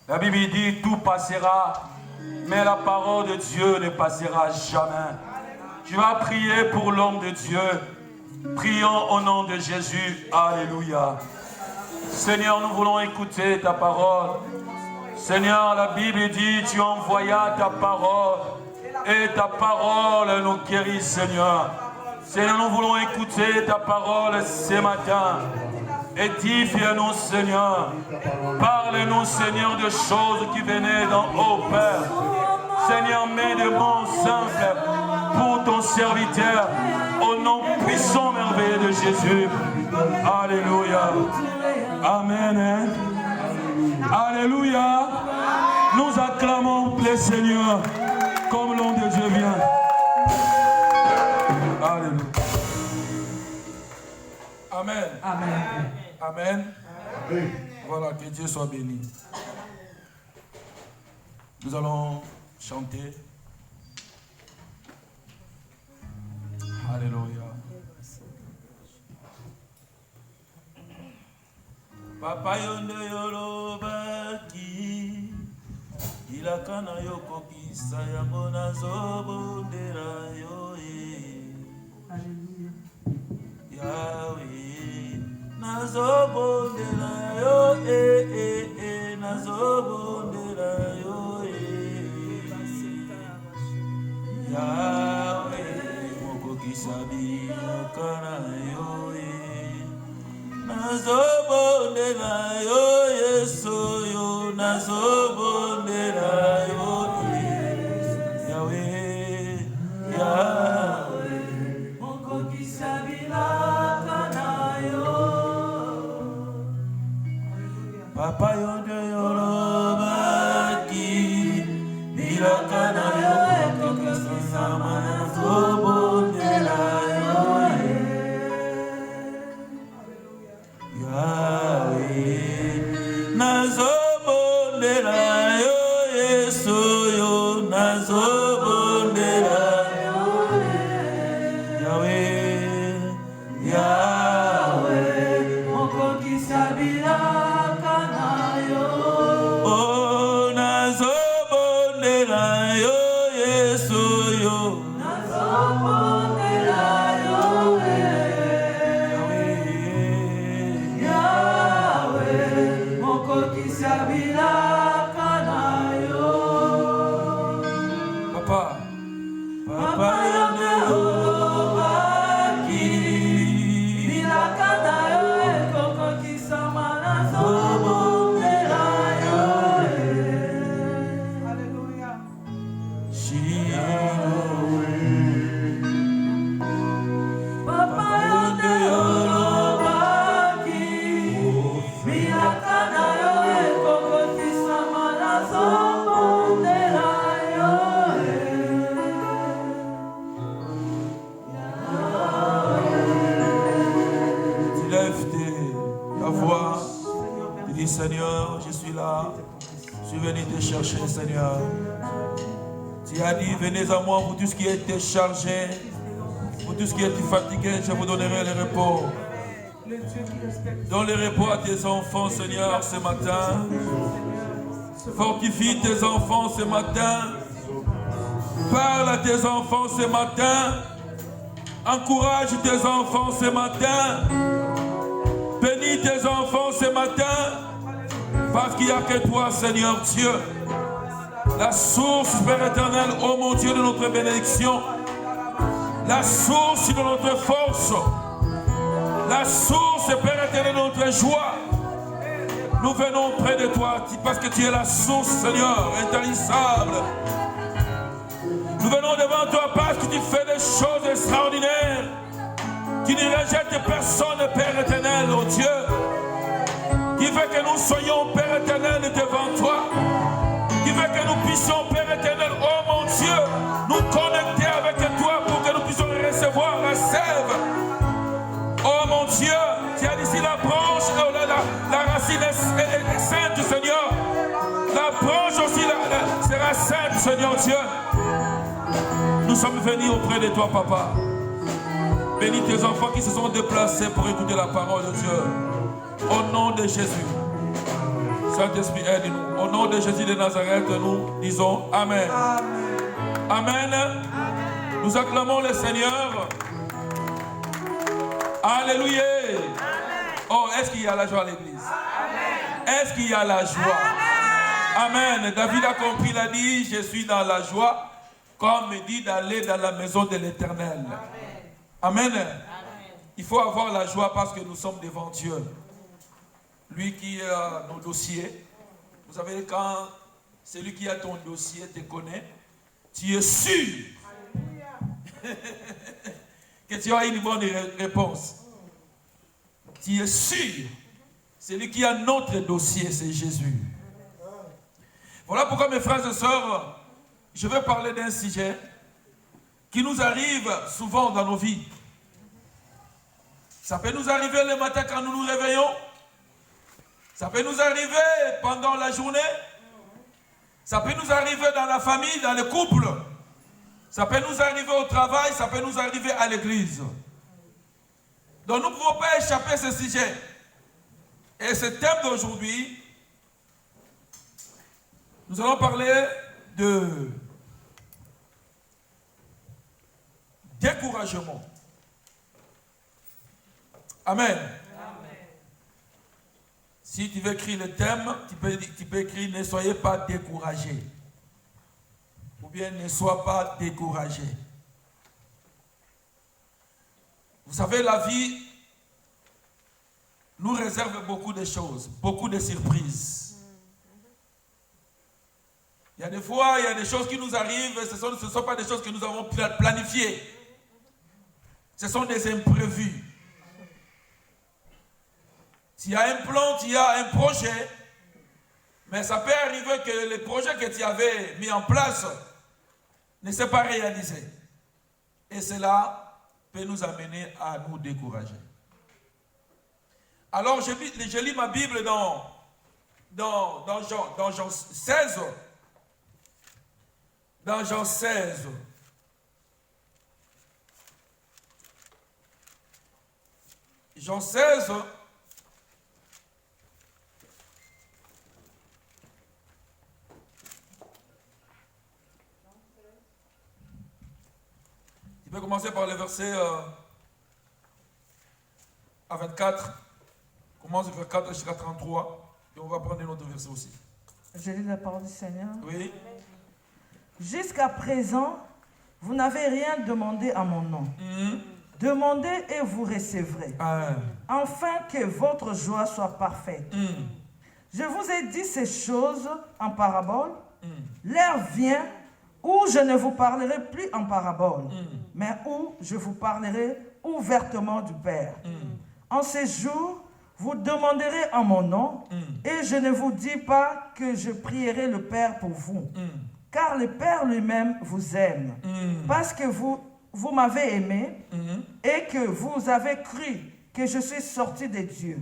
La Bible dit tout passera, mais la parole de Dieu ne passera jamais. Tu vas prier pour l'homme de Dieu. Prions au nom de Jésus. Alléluia. Seigneur, nous voulons écouter ta parole. Seigneur, la Bible dit, tu envoyas ta parole et ta parole nous guérit, Seigneur. Seigneur, nous voulons écouter ta parole ce matin. Édifie-nous, Seigneur. Parle-nous, Seigneur, de choses qui venaient d'en haut, Père. Seigneur, mets des mots simples pour ton serviteur. Au nom puissant, merveilleux de Jésus. Alléluia. Amen. Alléluia. Nous acclamons le Seigneur comme l'homme de Dieu vient. Alléluia. Amen.
Amen.
Amen. Voilà, que Dieu soit béni. Nous allons chanter. Alléluia. Papa yonde yorobaki ilakana yoko kisa yango nazobondela yo Yahweh nazobondela yo nazobondela yo Yahweh moko kisabi yakana yo nazobondela yo Yesu yo nazobondela yo Yahweh Yahweh moko kisabila kana yo Papa yo de yorobaki bilakana yo kokisama nazobondela yo Yahweh nazobondela yo Yesu yo nazobondela yo Yahweh Yahweh moko kisabila kana yo oh nazobondela yo Yesu yo nazobondela yo Papa yonde yorobaki bilakana yo ekoko kisama nazobondela yo Alléluia Papa yonde yorobaki bilakana yo ekoko kisama nazobondela yo Seigneur, je suis là, je suis venu te chercher, Seigneur. Tu as dit, venez à moi, vous tous qui êtes chargés, vous tous qui êtes fatigués, je vous donnerai le repos. Donne le repos à tes enfants, Seigneur, ce matin. Fortifie tes enfants ce matin. Parle à tes enfants ce matin. Encourage tes enfants ce matin. Bénis tes enfants ce matin. Parce qu'il n'y a que toi, Seigneur Dieu, la source, Père éternel, ô mon Dieu, de notre bénédiction, la source de notre force, la source, Père éternel, de notre joie. Nous venons près de toi, parce que tu es la source, Seigneur, intarissable. Nous venons devant toi parce que tu fais des choses extraordinaires, qui ne rejettent personne, Père éternel, ô Dieu. Qui fait que nous soyons, Père éternel, devant toi. Qui fait que nous puissions, Père éternel, oh mon Dieu, nous connecter avec toi pour que nous puissions recevoir la sève. Oh mon Dieu, tu as dit la branche, la racine est sainte, Seigneur. La branche aussi sera sainte, Seigneur Dieu. Nous sommes venus auprès de toi, Papa. Bénis tes enfants qui se sont déplacés pour écouter la parole de Dieu. Au nom de Jésus. Saint-Esprit, aide-nous. Au nom de Jésus de Nazareth, nous disons Amen. Amen. Amen. Nous acclamons le Seigneur. Alléluia. Amen. Oh, est-ce qu'il y a la joie à l'église? Est-ce qu'il y a la joie? Amen. Amen. David a compris, il a dit, je suis dans la joie, comme il dit d'aller dans la maison de l'Éternel. Amen. Amen. Il faut avoir la joie parce que nous sommes devant Dieu. Lui qui a nos dossiers. Vous savez, quand celui qui a ton dossier te connaît, tu es sûr que tu as une bonne réponse. Tu es sûr. Celui qui a notre dossier, c'est Jésus. Voilà pourquoi, mes frères et sœurs, je vais parler d'un sujet qui nous arrive souvent dans nos vies. Ça peut nous arriver le matin quand nous nous réveillons. Ça peut nous arriver pendant la journée. Ça peut nous arriver dans la famille, dans le couple. Ça peut nous arriver au travail, ça peut nous arriver à l'église. Donc nous ne pouvons pas échapper à ce sujet. Et ce thème d'aujourd'hui, nous allons parler de découragement. Amen. Si tu veux écrire le thème, tu peux écrire « Ne soyez pas découragés » ou bien « Ne sois pas découragé ». Vous savez, la vie nous réserve beaucoup de choses, beaucoup de surprises. Il y a des fois, il y a des choses qui nous arrivent, ce ne sont pas des choses que nous avons planifiées. Ce sont des imprévus. Tu as un plan, tu as un projet, mais ça peut arriver que le projet que tu avais mis en place ne s'est pas réalisé. Et cela peut nous amener à nous décourager. Alors, je lis ma Bible dans Jean 16. Dans Jean 16. Jean 16. Je vais commencer par le verset à 24. Commence vers 4 jusqu'à 33. Et on va prendre un autre verset aussi.
Je lis la parole du Seigneur.
Oui.
Jusqu'à présent, vous n'avez rien demandé à mon nom. Demandez et vous recevrez. Afin que votre joie soit parfaite. Je vous ai dit ces choses en parabole. L'heure vient où je ne vous parlerai plus en parabole, mais où je vous parlerai ouvertement du Père. En ces jours, vous demanderez en mon nom, et je ne vous dis pas que je prierai le Père pour vous, car le Père lui-même vous aime, parce que vous m'avez aimé, et que vous avez cru que je suis sorti de Dieu.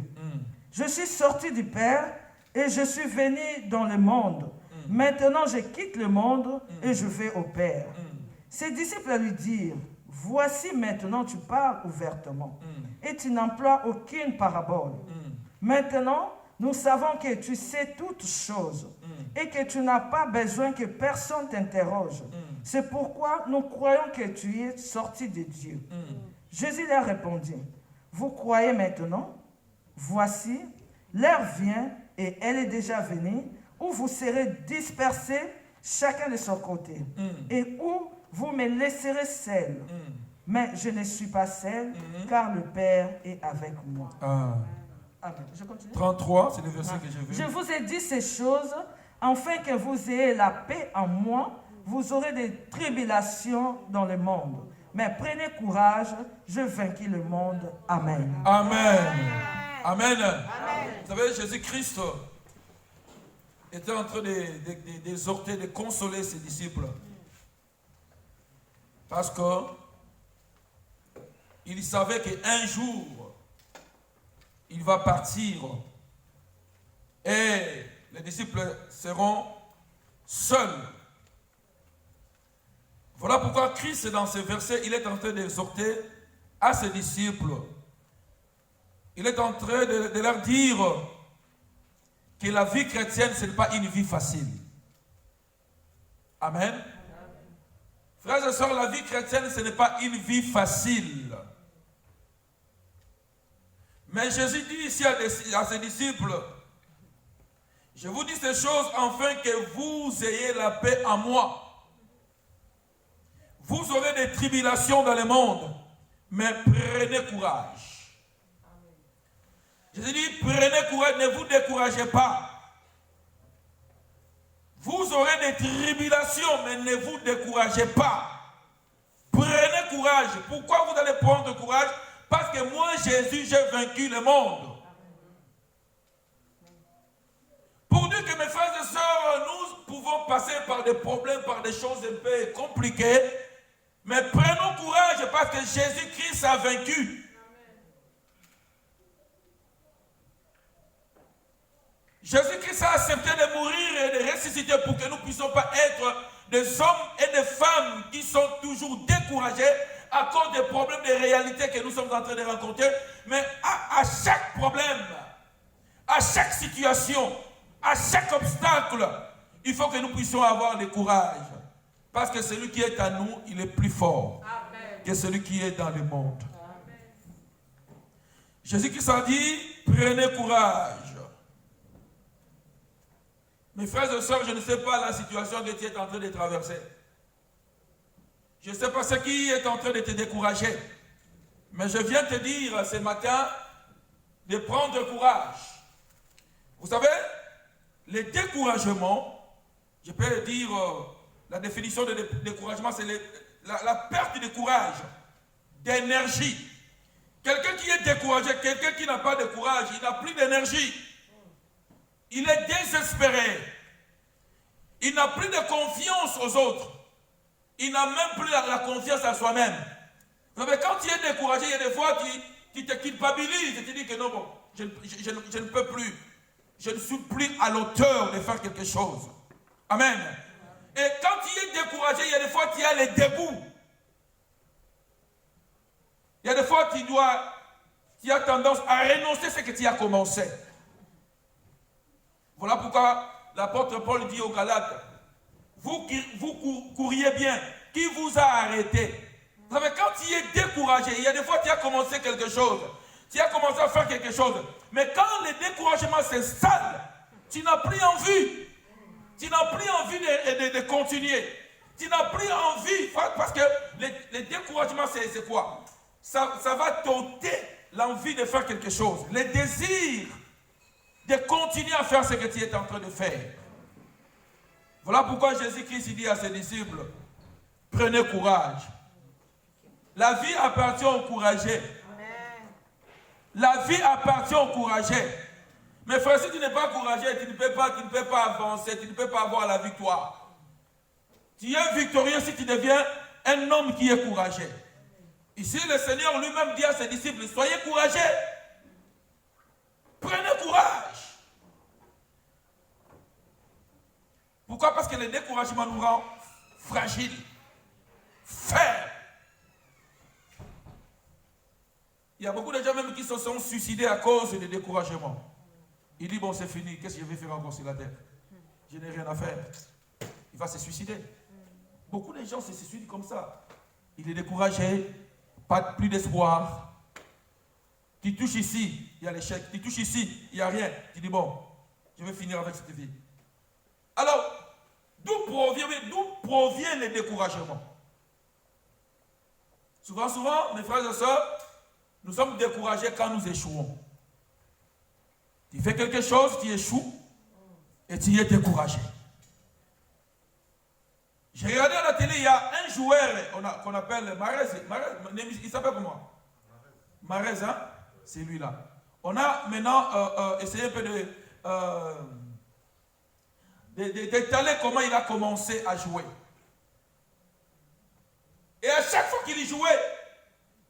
Je suis sorti du Père, et je suis venu dans le monde. Maintenant, je quitte le monde et je vais au Père. Ses disciples lui dirent, voici maintenant tu parles ouvertement et tu n'emploies aucune parabole. Maintenant, nous savons que tu sais toutes choses et que tu n'as pas besoin que personne t'interroge. C'est pourquoi nous croyons que tu es sorti de Dieu. Jésus leur répondit, vous croyez maintenant? Voici, l'heure vient et elle est déjà venue, où vous serez dispersés chacun de son côté, et où vous me laisserez seul. Mais je ne suis pas seul, car le Père est avec moi. Amen. Je continue.
33, c'est le verset que j'ai vu.
Je vous ai dit ces choses, afin que vous ayez la paix en moi. Vous aurez des tribulations dans le monde. Mais prenez courage, je vainquis le monde. Amen.
Amen. Amen. Amen. Vous savez, Jésus-Christ était en train d'exhorter, de consoler ses disciples. Parce qu'il savait qu'un jour, il va partir et les disciples seront seuls. Voilà pourquoi Christ, dans ce verset, il est en train d'exhorter à ses disciples. il est en train de leur dire que la vie chrétienne, ce n'est pas une vie facile. Amen. Frères et sœurs, la vie chrétienne, ce n'est pas une vie facile. Mais Jésus dit ici à ses disciples, je vous dis ces choses afin que vous ayez la paix en moi. Vous aurez des tribulations dans le monde, mais prenez courage. Jésus dit, prenez courage, ne vous découragez pas. Vous aurez des tribulations, mais ne vous découragez pas. Prenez courage. Pourquoi vous allez prendre courage? Parce que moi, Jésus, j'ai vaincu le monde. Pour dire que mes frères et sœurs, nous pouvons passer par des problèmes, par des choses un peu compliquées, mais prenons courage parce que Jésus-Christ a vaincu. Jésus-Christ a accepté de mourir et de ressusciter pour que nous ne puissions pas être des hommes et des femmes qui sont toujours découragés à cause des problèmes de réalité que nous sommes en train de rencontrer. Mais à chaque problème, à chaque situation, à chaque obstacle, il faut que nous puissions avoir le courage. Parce que celui qui est à nous, il est plus fort que celui qui est dans le monde. Jésus-Christ a dit, prenez courage. Mes frères et sœurs, je ne sais pas la situation que tu es en train de traverser. Je ne sais pas ce qui est en train de te décourager. Mais je viens te dire ce matin de prendre courage. Vous savez, le découragement, je peux dire, la définition de découragement, c'est la perte de courage, d'énergie. Quelqu'un qui est découragé, quelqu'un qui n'a pas de courage, il n'a plus d'énergie. Il est désespéré. Il n'a plus de confiance aux autres. Il n'a même plus la confiance à soi-même. Quand tu es découragé, il y a des fois tu te culpabilises et tu dis que non, bon, je ne peux plus. Je ne suis plus à l'auteur de faire quelque chose. Amen. Et quand tu es découragé, il y a des fois tu as les dégoûts. Il y a des fois tu as tendance à renoncer à ce que tu as commencé. Voilà pourquoi l'apôtre Paul dit aux Galates, vous couriez bien, qui vous a arrêté? Vous savez, quand tu es découragé, il y a des fois tu as commencé quelque chose, tu as commencé à faire quelque chose, mais quand le découragement s'installe, tu n'as plus envie. Tu n'as plus envie de continuer. Tu n'as plus envie, parce que le découragement, c'est quoi? Ça va t'ôter l'envie de faire quelque chose, le désir de continuer à faire ce que tu es en train de faire. Voilà pourquoi Jésus-Christ dit à ses disciples, prenez courage. La vie appartient aux courageux. La vie appartient aux courageux. Mais frère, si tu n'es pas courageux, tu ne peux pas avancer, tu ne peux pas avoir la victoire. Tu es victorieux si tu deviens un homme qui est courageux. Ici, le Seigneur lui-même dit à ses disciples, soyez courageux. Prenez courage. Pourquoi? Parce que le découragement nous rend fragiles, faibles. Il y a beaucoup de gens même qui se sont suicidés à cause du découragement. Il dit, bon, c'est fini, qu'est-ce que je vais faire encore sur la terre? Je n'ai rien à faire. Il va se suicider. Beaucoup de gens se suicident comme ça. Il est découragé, plus d'espoir. Tu touches ici, il y a l'échec. Tu touches ici, il n'y a rien. Tu dis, bon, je vais finir avec cette vie. Alors, d'où provient le découragement? Souvent, mes frères et sœurs, nous sommes découragés quand nous échouons. Tu fais quelque chose, tu échoues, et tu es découragé. J'ai regardé à la télé, il y a un joueur qu'on appelle Marez. Il s'appelle comment? Marez, hein? C'est lui-là. On a maintenant essayé un peu d'étaler comment il a commencé à jouer. Et à chaque fois qu'il jouait,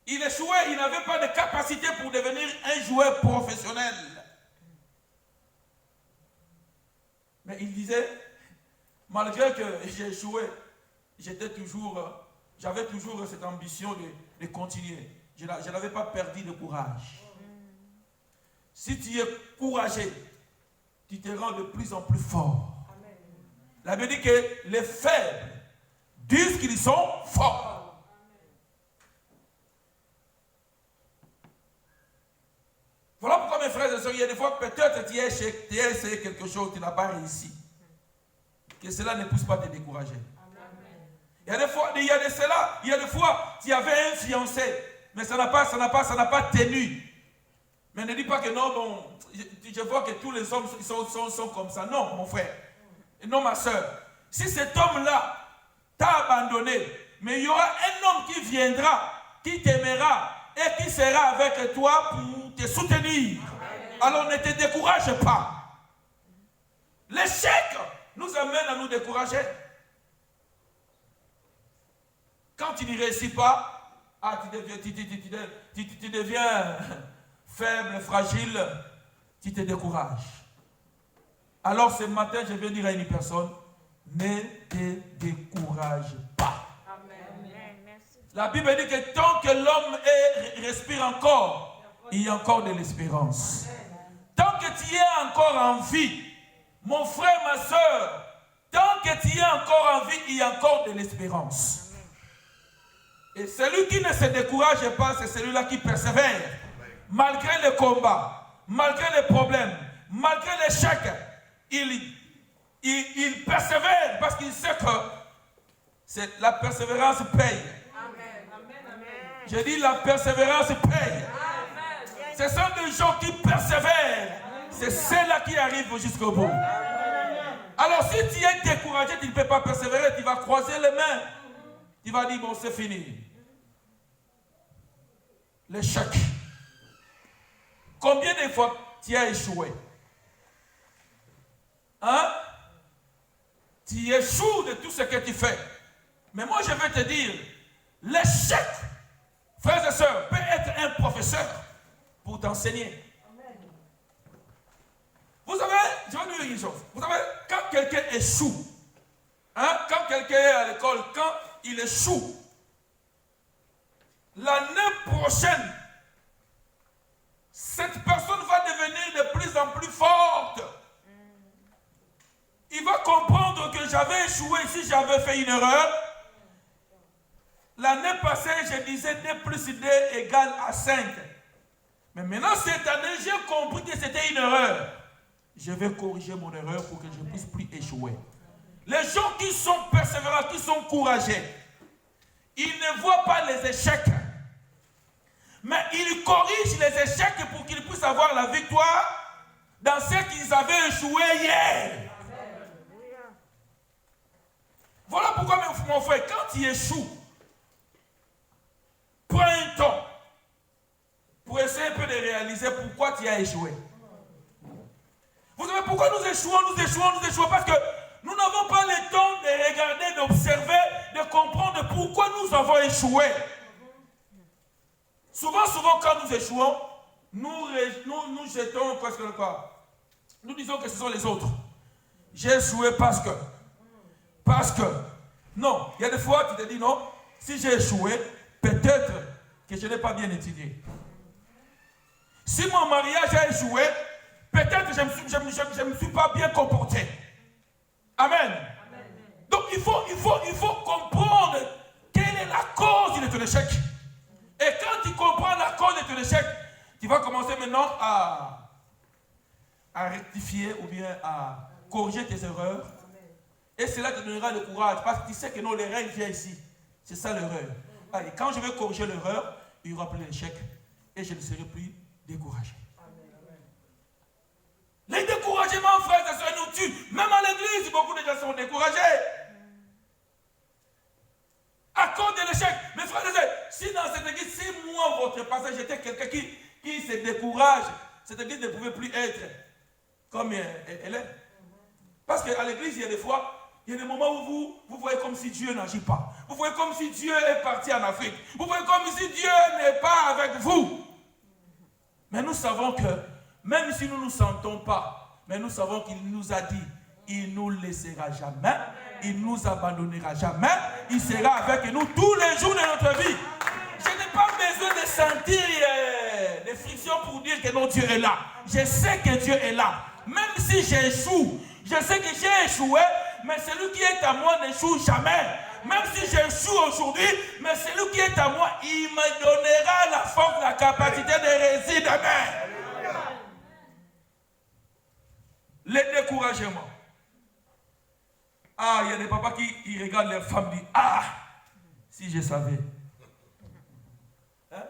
il échouait, il n'avait pas de capacité pour devenir un joueur professionnel. Mais il disait, malgré que j'ai échoué, j'avais toujours cette ambition de continuer. Je n'avais pas perdu de courage. si tu es courageux, tu te rends de plus en plus fort. Amen. La Bible dit que les faibles disent qu'ils sont forts. Amen. Voilà pourquoi mes frères et sœurs, il y a des fois peut-être tu as essayé quelque chose, tu n'as pas réussi. Que cela ne puisse pas te décourager. Amen. Il y a des fois, tu avais un fiancé, mais ça n'a pas tenu. Mais ne dis pas que non, bon, je vois que tous les hommes sont comme ça. Non, mon frère. Et non, ma soeur. Si cet homme-là t'a abandonné, mais il y aura un homme qui viendra, qui t'aimera et qui sera avec toi pour te soutenir. Alors ne te décourage pas. L'échec nous amène à nous décourager. Quand tu n'y réussis pas, tu deviens faible, fragile, tu te décourages. Alors ce matin, je vais dire à une personne, ne te décourage pas. Amen. La Bible dit que tant que l'homme respire encore, il y a encore de l'espérance. Tant que tu es encore en vie, mon frère, ma soeur, tant que tu es encore en vie, il y a encore de l'espérance. Et celui qui ne se décourage pas, c'est celui-là qui persévère. Malgré le combat, malgré les problèmes, malgré l'échec, il persévère parce qu'il sait que la persévérance paye. Amen. Je dis la persévérance paye. Amen. Ce sont des gens qui persévèrent. C'est ceux-là qui arrivent jusqu'au bout. Alors si tu es découragé, tu ne peux pas persévérer, tu vas croiser les mains. Tu vas dire, bon, c'est fini. L'échec. Combien de fois tu as échoué? Hein? Tu échoues de tout ce que tu fais. Mais moi, je vais te dire, l'échec, frères et sœurs, peut être un professeur pour t'enseigner. Vous savez, je vais vous dire une chose. Vous savez, quand quelqu'un échoue, hein, quand quelqu'un est à l'école, quand il échoue, l'année prochaine, cette personne va devenir de plus en plus forte. Il va comprendre que j'avais échoué si j'avais fait une erreur. L'année passée, je disais 2 plus 2 égale à 5. Mais maintenant, cette année, j'ai compris que c'était une erreur. Je vais corriger mon erreur pour que je ne puisse plus échouer. Les gens qui sont persévérants, qui sont courageux, ils ne voient pas les échecs. Mais ils corrigent les échecs pour qu'ils puissent avoir la victoire dans ce qu'ils avaient échoué hier. Voilà pourquoi, mon frère, quand tu échoues, prends un temps pour essayer un peu de réaliser pourquoi tu as échoué. Vous savez pourquoi nous échouons? Parce que nous n'avons pas le temps de regarder, d'observer, de comprendre pourquoi nous avons échoué. Souvent, quand nous échouons, nous jetons presque quoi? Nous disons que ce sont les autres. J'ai échoué parce que. Non, il y a des fois, tu te dis non, si j'ai échoué, peut-être que je n'ai pas bien étudié. Si mon mariage a échoué, peut-être que je ne me suis pas bien comporté. Amen. Donc il faut comprendre quelle est la cause de ton échec. Et quand tu comprends la cause de ton échec, tu vas commencer maintenant à rectifier ou bien à corriger tes erreurs. Et cela te donnera le courage parce que tu sais que non, l'erreur vient ici. C'est ça l'erreur. Allez, quand je vais corriger l'erreur, il y aura plus d'échec et je ne serai plus découragé. Les découragements, frères et sœurs, nous tuent. Même à l'église, beaucoup de gens sont découragés. À cause de l'échec. Mais frères et sœurs, si dans cette église, si moi, votre passage, j'étais quelqu'un qui se décourage, cette église ne pouvait plus être comme elle est. Parce qu'à l'église, il y a des fois, il y a des moments où vous voyez comme si Dieu n'agit pas. Vous voyez comme si Dieu est parti en Afrique. Vous voyez comme si Dieu n'est pas avec vous. Mais nous savons que, même si nous ne nous sentons pas, mais nous savons qu'il nous a dit, il ne nous laissera jamais, il ne nous abandonnera jamais, il sera avec nous tous les jours de notre vie. Je n'ai pas besoin de sentir des frictions pour dire que non, Dieu est là. Je sais que Dieu est là. Même si j'échoue, je sais que j'ai échoué, mais celui qui est à moi n'échoue jamais. Même si j'échoue aujourd'hui, mais celui qui est à moi, il me donnera la force, la capacité de réussir demain. Les découragements. Ah, il y a des papas qui regardent leurs femmes et disent, ah, si je savais. Hein?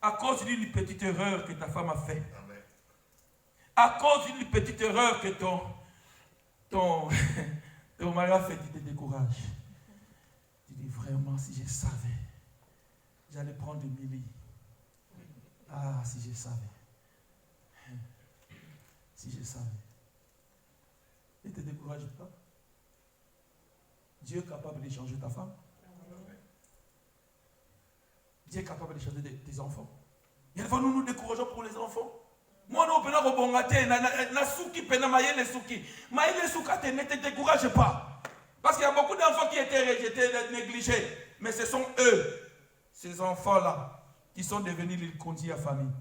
À cause d'une petite erreur que ta femme a faite. À cause d'une petite erreur que ton mari a fait, tu te décourages. Tu dis vraiment, si je savais, j'allais prendre Émilie. Ah, si je savais. Si je savais. Ne te décourage pas. Dieu est capable de changer ta femme. Dieu est capable de changer tes enfants. Il faut nous décourageons pour les enfants. Moi, non, je ne te décourage pas. Parce qu'il y a beaucoup d'enfants qui étaient rejetés, négligés. Mais ce sont eux, ces enfants-là, qui sont devenus les conduits à famille.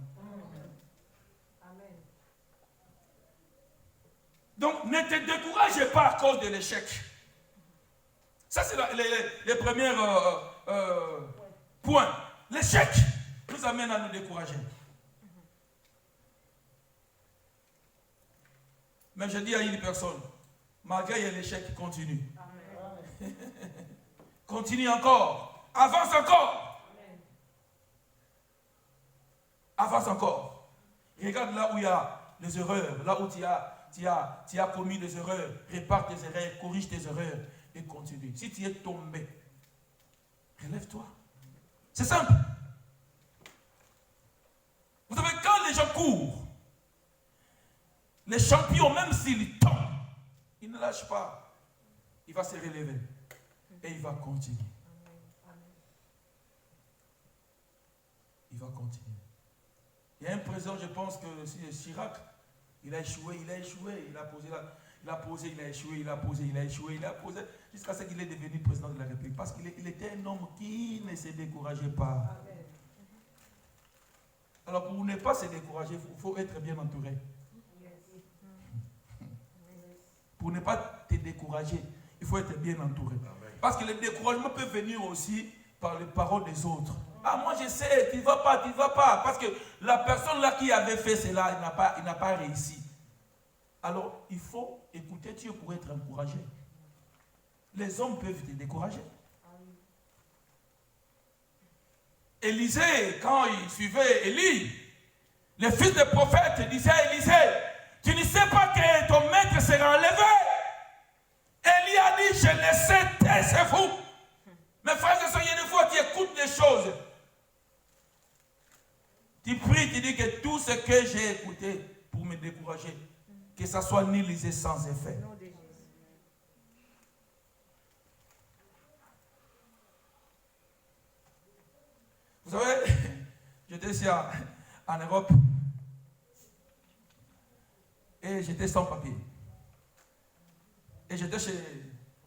Amen. Donc, ne te décourage pas à cause de l'échec. Ça, c'est les premiers points. L'échec nous amène à nous décourager. Mais je dis à une personne, malgré l'échec, continue. Amen. Continue encore. Avance encore. Amen. Avance encore. Regarde là où il y a les erreurs, là où tu as commis des erreurs, répare tes erreurs, corrige tes erreurs et continue. Si tu es tombé, relève-toi. C'est simple. Vous savez, quand les gens courent, les champions, même s'ils tombent, ils ne lâchent pas. Il va se relever et il va continuer. Il va continuer. Il y a un président, je pense que c'est Chirac. Il a échoué, il a échoué, jusqu'à ce qu'il est devenu président de la République. Parce qu'il était un homme qui ne se décourageait pas. Alors pour ne pas se décourager, il faut être bien entouré. Pour ne pas te décourager, il faut être bien entouré. Parce que le découragement peut venir aussi par les paroles des autres. Ah, moi je sais, tu ne vas pas. Parce que la personne là qui avait fait cela, il n'a pas réussi. Alors, il faut écouter Dieu pour être encouragé. Les hommes peuvent te décourager. Élisée, quand il suivait Élie, le fils de prophète disait à Élisée, tu ne sais pas que ton maître sera enlevé. Élie a dit, je le sais, c'est vous. Mes frères et sœurs, il y a des fois tu écoutes des choses. Tu pries, tu dis que tout ce que j'ai écouté pour me décourager, que ça soit nilisé sans effet. Vous savez, j'étais ici en Europe et j'étais sans papier. Et j'étais chez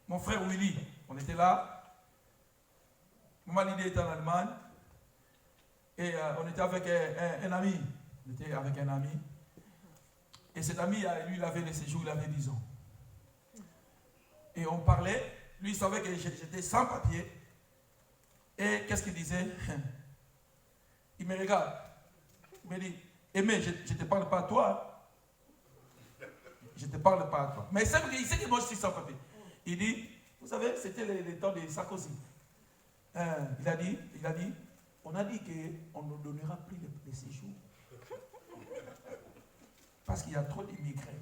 mon frère Willy. On était là. Maman Lydie était en Allemagne. Et on était avec un ami. On était avec un ami. Et cet ami, lui, il avait le séjour, il avait 10 ans. Et on parlait. Lui, il savait que j'étais sans papier. Et qu'est-ce qu'il disait? Il me regarde. Il me dit, Aimé, je ne te parle pas à toi. Je ne te parle pas à toi. Mais il sait que moi, je suis sans papier. Il dit, vous savez, c'était le temps de Sarkozy. Il a dit, on a dit qu'on ne donnera plus les séjours. Parce qu'il y a trop d'immigrés.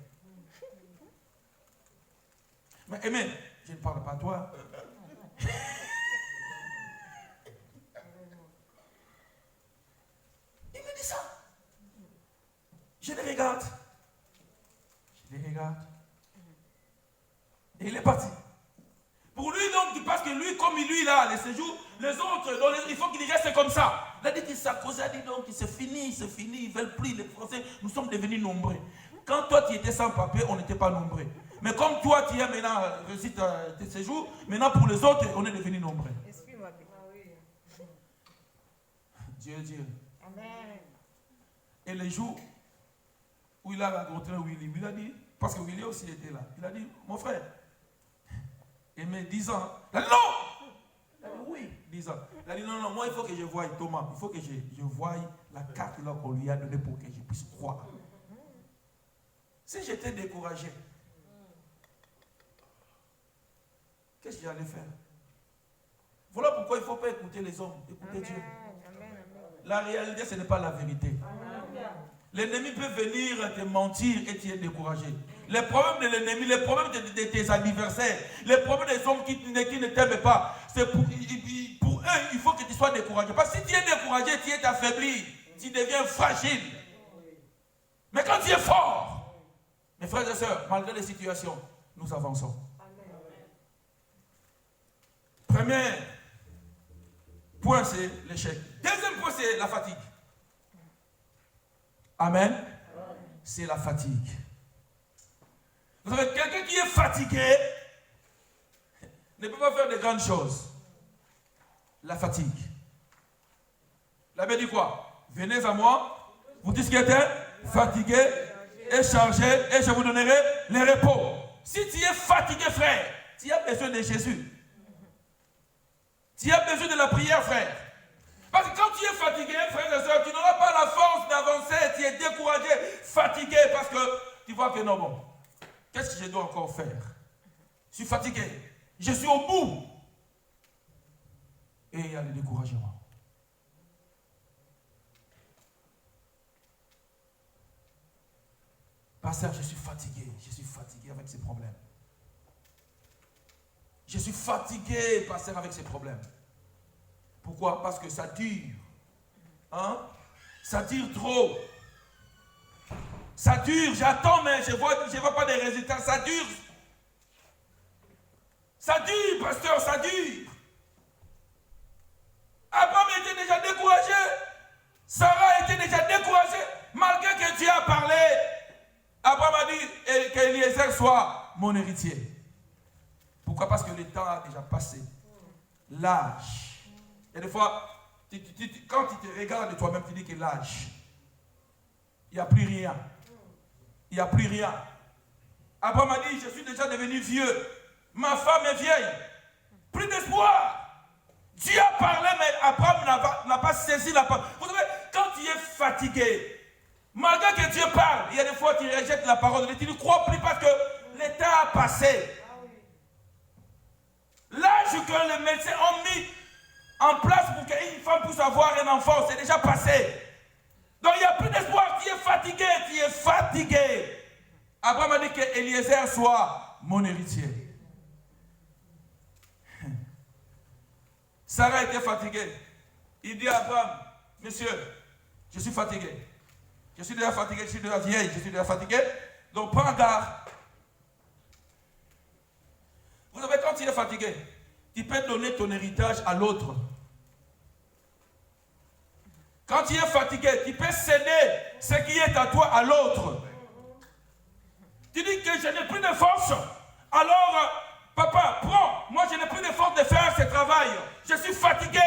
Mais Aimé, je ne parle pas à toi. Il me dit ça. Je les regarde. Et il est parti. Pour lui, donc, parce que lui, comme lui, là, les séjours, les autres, il faut qu'il reste comme ça. Il a dit que Sarkozy a dit donc, c'est fini, ils ne veulent plus, les Français, nous sommes devenus nombreux. Quand toi, tu étais sans papier, on n'était pas nombreux. Mais comme toi, tu es maintenant, réussi tes séjours, maintenant pour les autres, on est devenus nombreux. Dieu. Et les jours où il a rencontré Willy, il a dit, parce que Willy aussi était là, il a dit, mon frère, il met 10 ans. Il a dit non! Il a dit oui, 10 ans. Il a dit non, moi il faut que je voie Thomas, il faut que je voie la carte qu'on lui a donnée pour que je puisse croire. Si j'étais découragé, qu'est-ce que j'allais faire? Voilà pourquoi il ne faut pas écouter les hommes, écouter Dieu. La réalité, ce n'est pas la vérité. L'ennemi peut venir te mentir et tu es découragé. Les problèmes de l'ennemi, les problèmes de tes adversaires, les problèmes des hommes qui ne t'aiment pas, c'est pour eux, il faut que tu sois découragé. Parce que si tu es découragé, tu es affaibli, tu deviens fragile. Mais quand tu es fort, mes frères et sœurs, malgré les situations, nous avançons. Premier point, c'est l'échec. Deuxième point, c'est la fatigue. Amen. C'est la fatigue. Vous savez, quelqu'un qui est fatigué ne peut pas faire de grandes choses. La fatigue. La Bible dit quoi? Venez à moi, vous tous qui êtes fatigués et chargés, et je vous donnerai le repos. Si tu es fatigué, frère, tu as besoin de Jésus. Tu as besoin de la prière, frère. Parce que quand tu es fatigué, frère et soeur, tu n'auras pas la force d'avancer, tu es découragé, fatigué, parce que tu vois que non, bon, qu'est-ce que je dois encore faire? Je suis fatigué, je suis au bout. Et il y a le découragement. Pasteur, je suis fatigué avec ces problèmes. Je suis fatigué, pasteur, avec ces problèmes. Pourquoi? Parce que ça dure. Hein? Ça dure trop. Ça dure, j'attends, mais je vois pas des résultats. Ça dure. Ça dure, pasteur, ça dure. Abraham était déjà découragé. Sarah était déjà découragée. Malgré que Dieu a parlé, Abraham a dit qu'Eliezer soit mon héritier. Pourquoi? Parce que le temps a déjà passé. L'âge. Et des fois, quand tu te regardes de toi-même, tu dis que l'âge, il n'y a plus rien. Il n'y a plus rien. Abraham a dit, je suis déjà devenu vieux. Ma femme est vieille. Plus d'espoir. Dieu a parlé, mais Abraham n'a pas saisi la parole. Vous savez, quand tu es fatigué, malgré que Dieu parle, il y a des fois tu rejettes la parole. Tu ne crois plus parce que le temps a passé. L'âge que les médecins ont mis en place pour qu'une femme puisse avoir un enfant, c'est déjà passé. Donc il n'y a plus d'espoir. Tu es fatigué, tu es fatigué. Abraham a dit que Eliezer soit mon héritier. Sarah était fatiguée. Il dit à Abraham, monsieur, je suis fatigué. Je suis déjà fatigué, je suis déjà vieille, je suis déjà fatigué. Donc prends garde. Vous savez, quand tu es fatigué, tu peux donner ton héritage à l'autre. Quand tu es fatigué, tu peux céder ce qui est à toi à l'autre. Tu dis que je n'ai plus de force. Alors, papa, prends. Moi, je n'ai plus de force de faire ce travail. Je suis fatigué.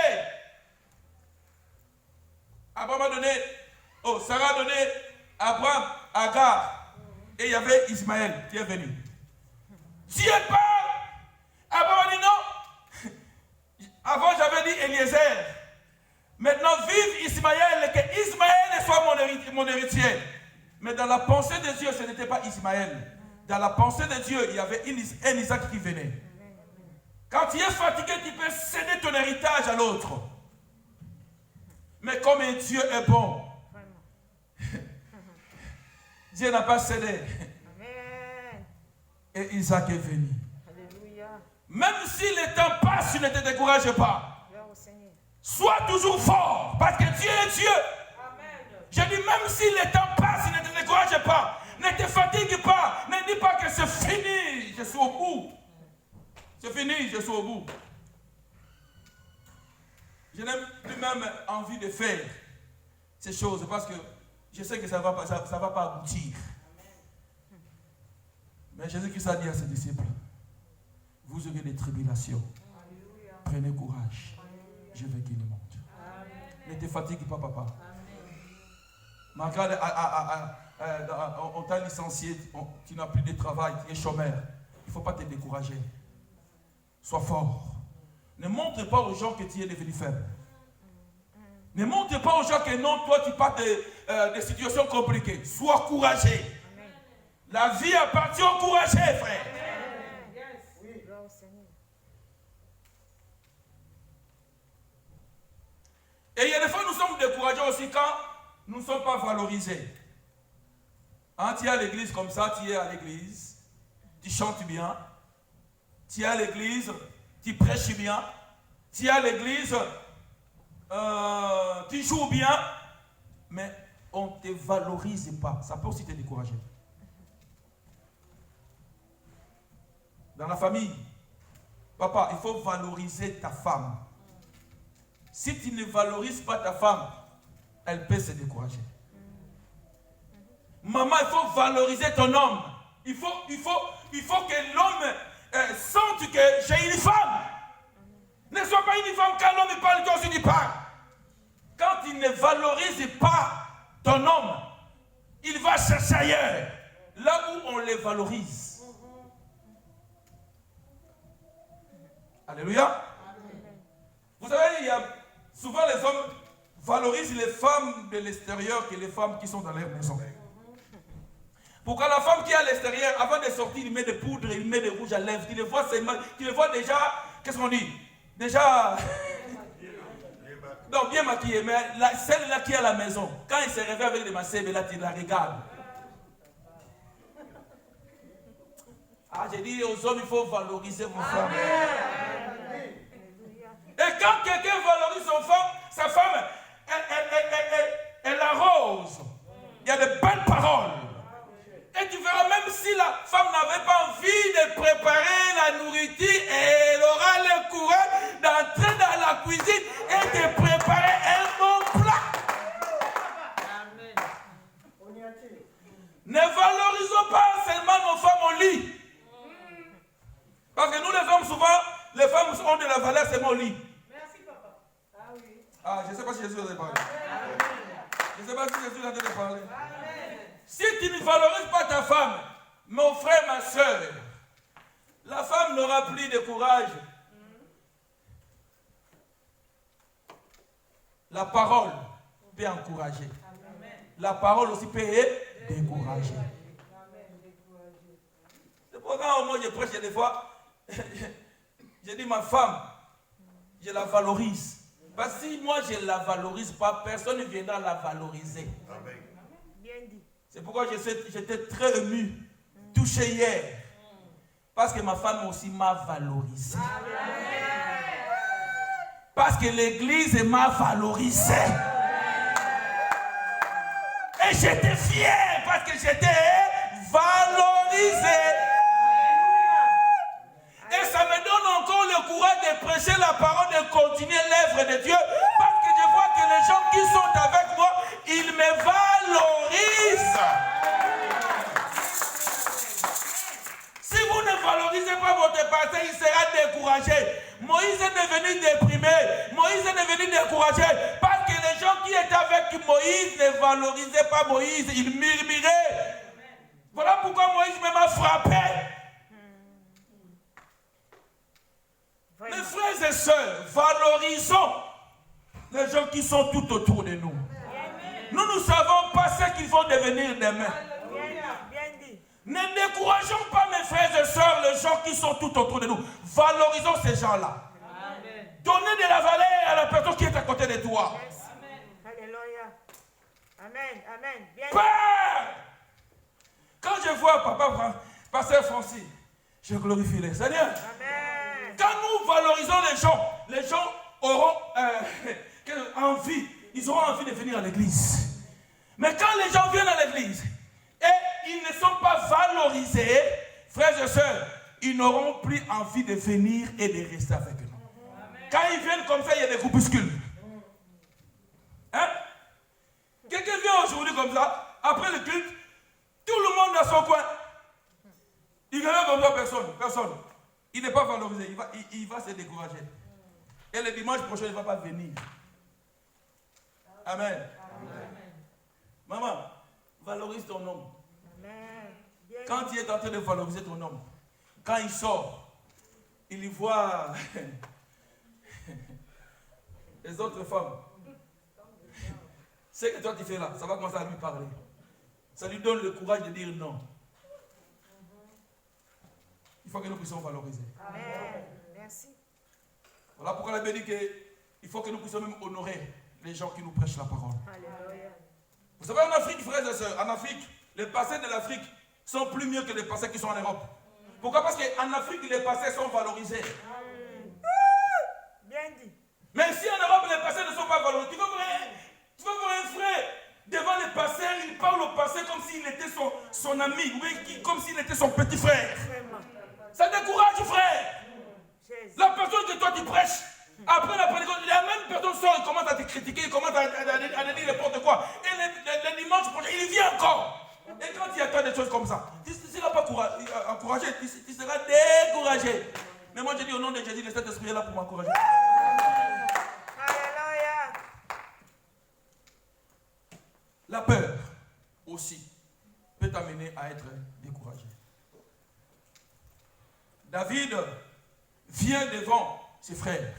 Abraham a donné, Sarah a donné à Abraham, Agar. Et il y avait Ismaël qui est venu. Dieu parle. Abraham a dit non. Avant, j'avais dit Eliezer. Maintenant, vive Ismaël, que Ismaël soit mon héritier. Mais dans la pensée de Dieu, ce n'était pas Ismaël. Dans la pensée de Dieu, il y avait un Isaac qui venait. Quand tu es fatigué, tu peux céder ton héritage à l'autre. Mais comme Dieu est bon, Dieu n'a pas cédé. Et Isaac est venu. Même si le temps passe, ne te décourage pas. Sois toujours fort, parce que Dieu est Dieu. Je dis, même si le temps passe, ne te décourage pas. Ne te fatigue pas. Ne dis pas que c'est fini, je suis au bout. C'est fini, je suis au bout. Je n'ai plus même envie de faire ces choses parce que je sais que ça ne va pas aboutir. Mais Jésus-Christ a dit à ses disciples, vous aurez des tribulations. Prenez courage. Je vais qu'il monte. Ne te fatigue pas, papa. Malgré on t'a licencié, tu n'as plus de travail, tu es chômeur. Il ne faut pas te décourager. Sois fort. Ne montre pas aux gens que tu es devenu faible. Ne montre pas aux gens que non, toi tu parles de situations compliquées. Sois courageux. La vie appartient aux courageux, frère. Et il y a des fois nous sommes découragés aussi quand nous ne sommes pas valorisés. Hein, tu es à l'église comme ça, tu es à l'église, tu chantes bien, tu es à l'église, tu prêches bien, tu es à l'église, tu joues bien, mais on ne te valorise pas. Ça peut aussi te décourager. Dans la famille, papa, il faut valoriser ta femme. Si tu ne valorises pas ta femme, elle peut se décourager. Maman, il faut valoriser ton homme. Il faut que l'homme sente que j'ai une femme. Ne sois pas une femme quand l'homme parle, toi aussi tu parles. Quand il ne valorise pas ton homme, il va chercher ailleurs. Là où on les valorise. Alléluia. Vous savez, il y a souvent les hommes valorisent les femmes de l'extérieur que les femmes qui sont dans leur maison. Pourquoi la femme qui est à l'extérieur, avant de sortir, il met de poudre, il met de rouge à lèvres, tu le vois seulement, tu le vois déjà, qu'est-ce qu'on dit? Déjà, non, bien maquillée, mais celle-là qui est à la maison, quand il se réveille avec des massés, là, tu la regardes. Ah, j'ai dit aux hommes, il faut valoriser vos femmes. Et quand quelqu'un valorise sa femme, elle arrose. Il y a de belles paroles. Et tu verras, même si la femme n'avait pas envie de préparer la nourriture, elle aura le courage d'entrer dans la cuisine et de préparer un bon plat. Ne valorisons pas seulement nos femmes au lit. Parce que nous les hommes, souvent, les femmes ont de la valeur seulement au lit.
Merci papa. Ah oui.
Ah, je ne sais pas si Jésus en a parlé. Je ne sais pas si Jésus en a parlé. Si tu ne valorises pas ta femme, mon frère, ma soeur, la femme n'aura plus de courage. La parole peut encourager. La parole aussi peut décourager. C'est pourquoi moi je prêche des fois, je dis ma femme, je la valorise. Parce que si moi je ne la valorise pas, personne ne viendra la valoriser.
Amen.
Bien dit.
C'est pourquoi j'étais très ému, touché hier. Parce que ma femme aussi m'a valorisé. Parce que l'église m'a valorisé. Et j'étais fier parce que j'étais valorisé. Et ça me donne encore le courage de prêcher la parole, de continuer l'œuvre de Dieu. Parce que je vois que les gens qui sont avec moi, ils me valorisent. Si vous ne valorisez pas votre pasteur, il sera découragé. Moïse est devenu déprimé. Moïse est devenu découragé. Parce que les gens qui étaient avec Moïse ne valorisaient pas Moïse. Ils murmuraient. Voilà pourquoi Moïse m'a frappé. Mes frères et sœurs, valorisons les gens qui sont tout autour de nous. Nous ne savons pas ce qu'ils vont devenir demain. Ne décourageons pas, mes frères et sœurs, les gens qui sont tout autour de nous. Valorisons ces gens-là. Donnez de la valeur à la personne qui est à côté de toi.
Alléluia. Amen. Amen. Bien.
Père, quand je vois papa, pasteur Francis, je glorifie le Seigneur.
Amen.
Quand nous valorisons les gens auront envie, ils auront envie de venir à l'église. Mais quand les gens viennent à l'église et ils ne sont pas valorisés, frères et sœurs, ils n'auront plus envie de venir et de rester avec nous. Quand ils viennent comme ça, il y a des groupuscules. Hein? Quelqu'un vient aujourd'hui comme ça, après le culte, tout le monde dans son coin. Il vient comme ça, personne. Il n'est pas valorisé, il va se décourager. Et le dimanche prochain, il ne va pas venir. Amen. Maman, valorise ton homme.
Amen. Bien
Quand tu es en train de valoriser ton homme, quand il sort, il y voit les autres femmes. Ce que toi tu fais là, ça va commencer à lui parler. Ça lui donne le courage de dire non. Il faut que nous puissions valoriser.
Amen. Merci.
Voilà pourquoi la Bible dit qu'il faut que nous puissions même honorer les gens qui nous prêchent la parole.
Alléluia.
Vous savez, en Afrique, frères et sœurs, en Afrique, les pasteurs de l'Afrique sont plus mieux que les pasteurs qui sont en Europe. Pourquoi? Parce qu'en Afrique, les pasteurs sont valorisés.
Bien dit.
Mais si en Europe, les pasteurs ne sont pas valorisés, tu vas voir un frère devant les pasteurs, il parle au pasteur comme s'il était son ami, ou comme s'il était son petit frère.
Vraiment.
Ça décourage, frère.
Jésus.
La personne que toi tu prêches, après la prédication, la même personne sort, il commence à te critiquer, il commence à dire n'importe quoi. Et le dimanche prochain, il vient encore. Et quand il y a des choses comme ça, tu ne seras pas encouragé, tu seras découragé. Mais moi je dis au nom de Jésus, le Saint-Esprit est là pour m'encourager.
Alléluia.
La peur aussi peut t'amener à être découragé. David vient devant ses frères.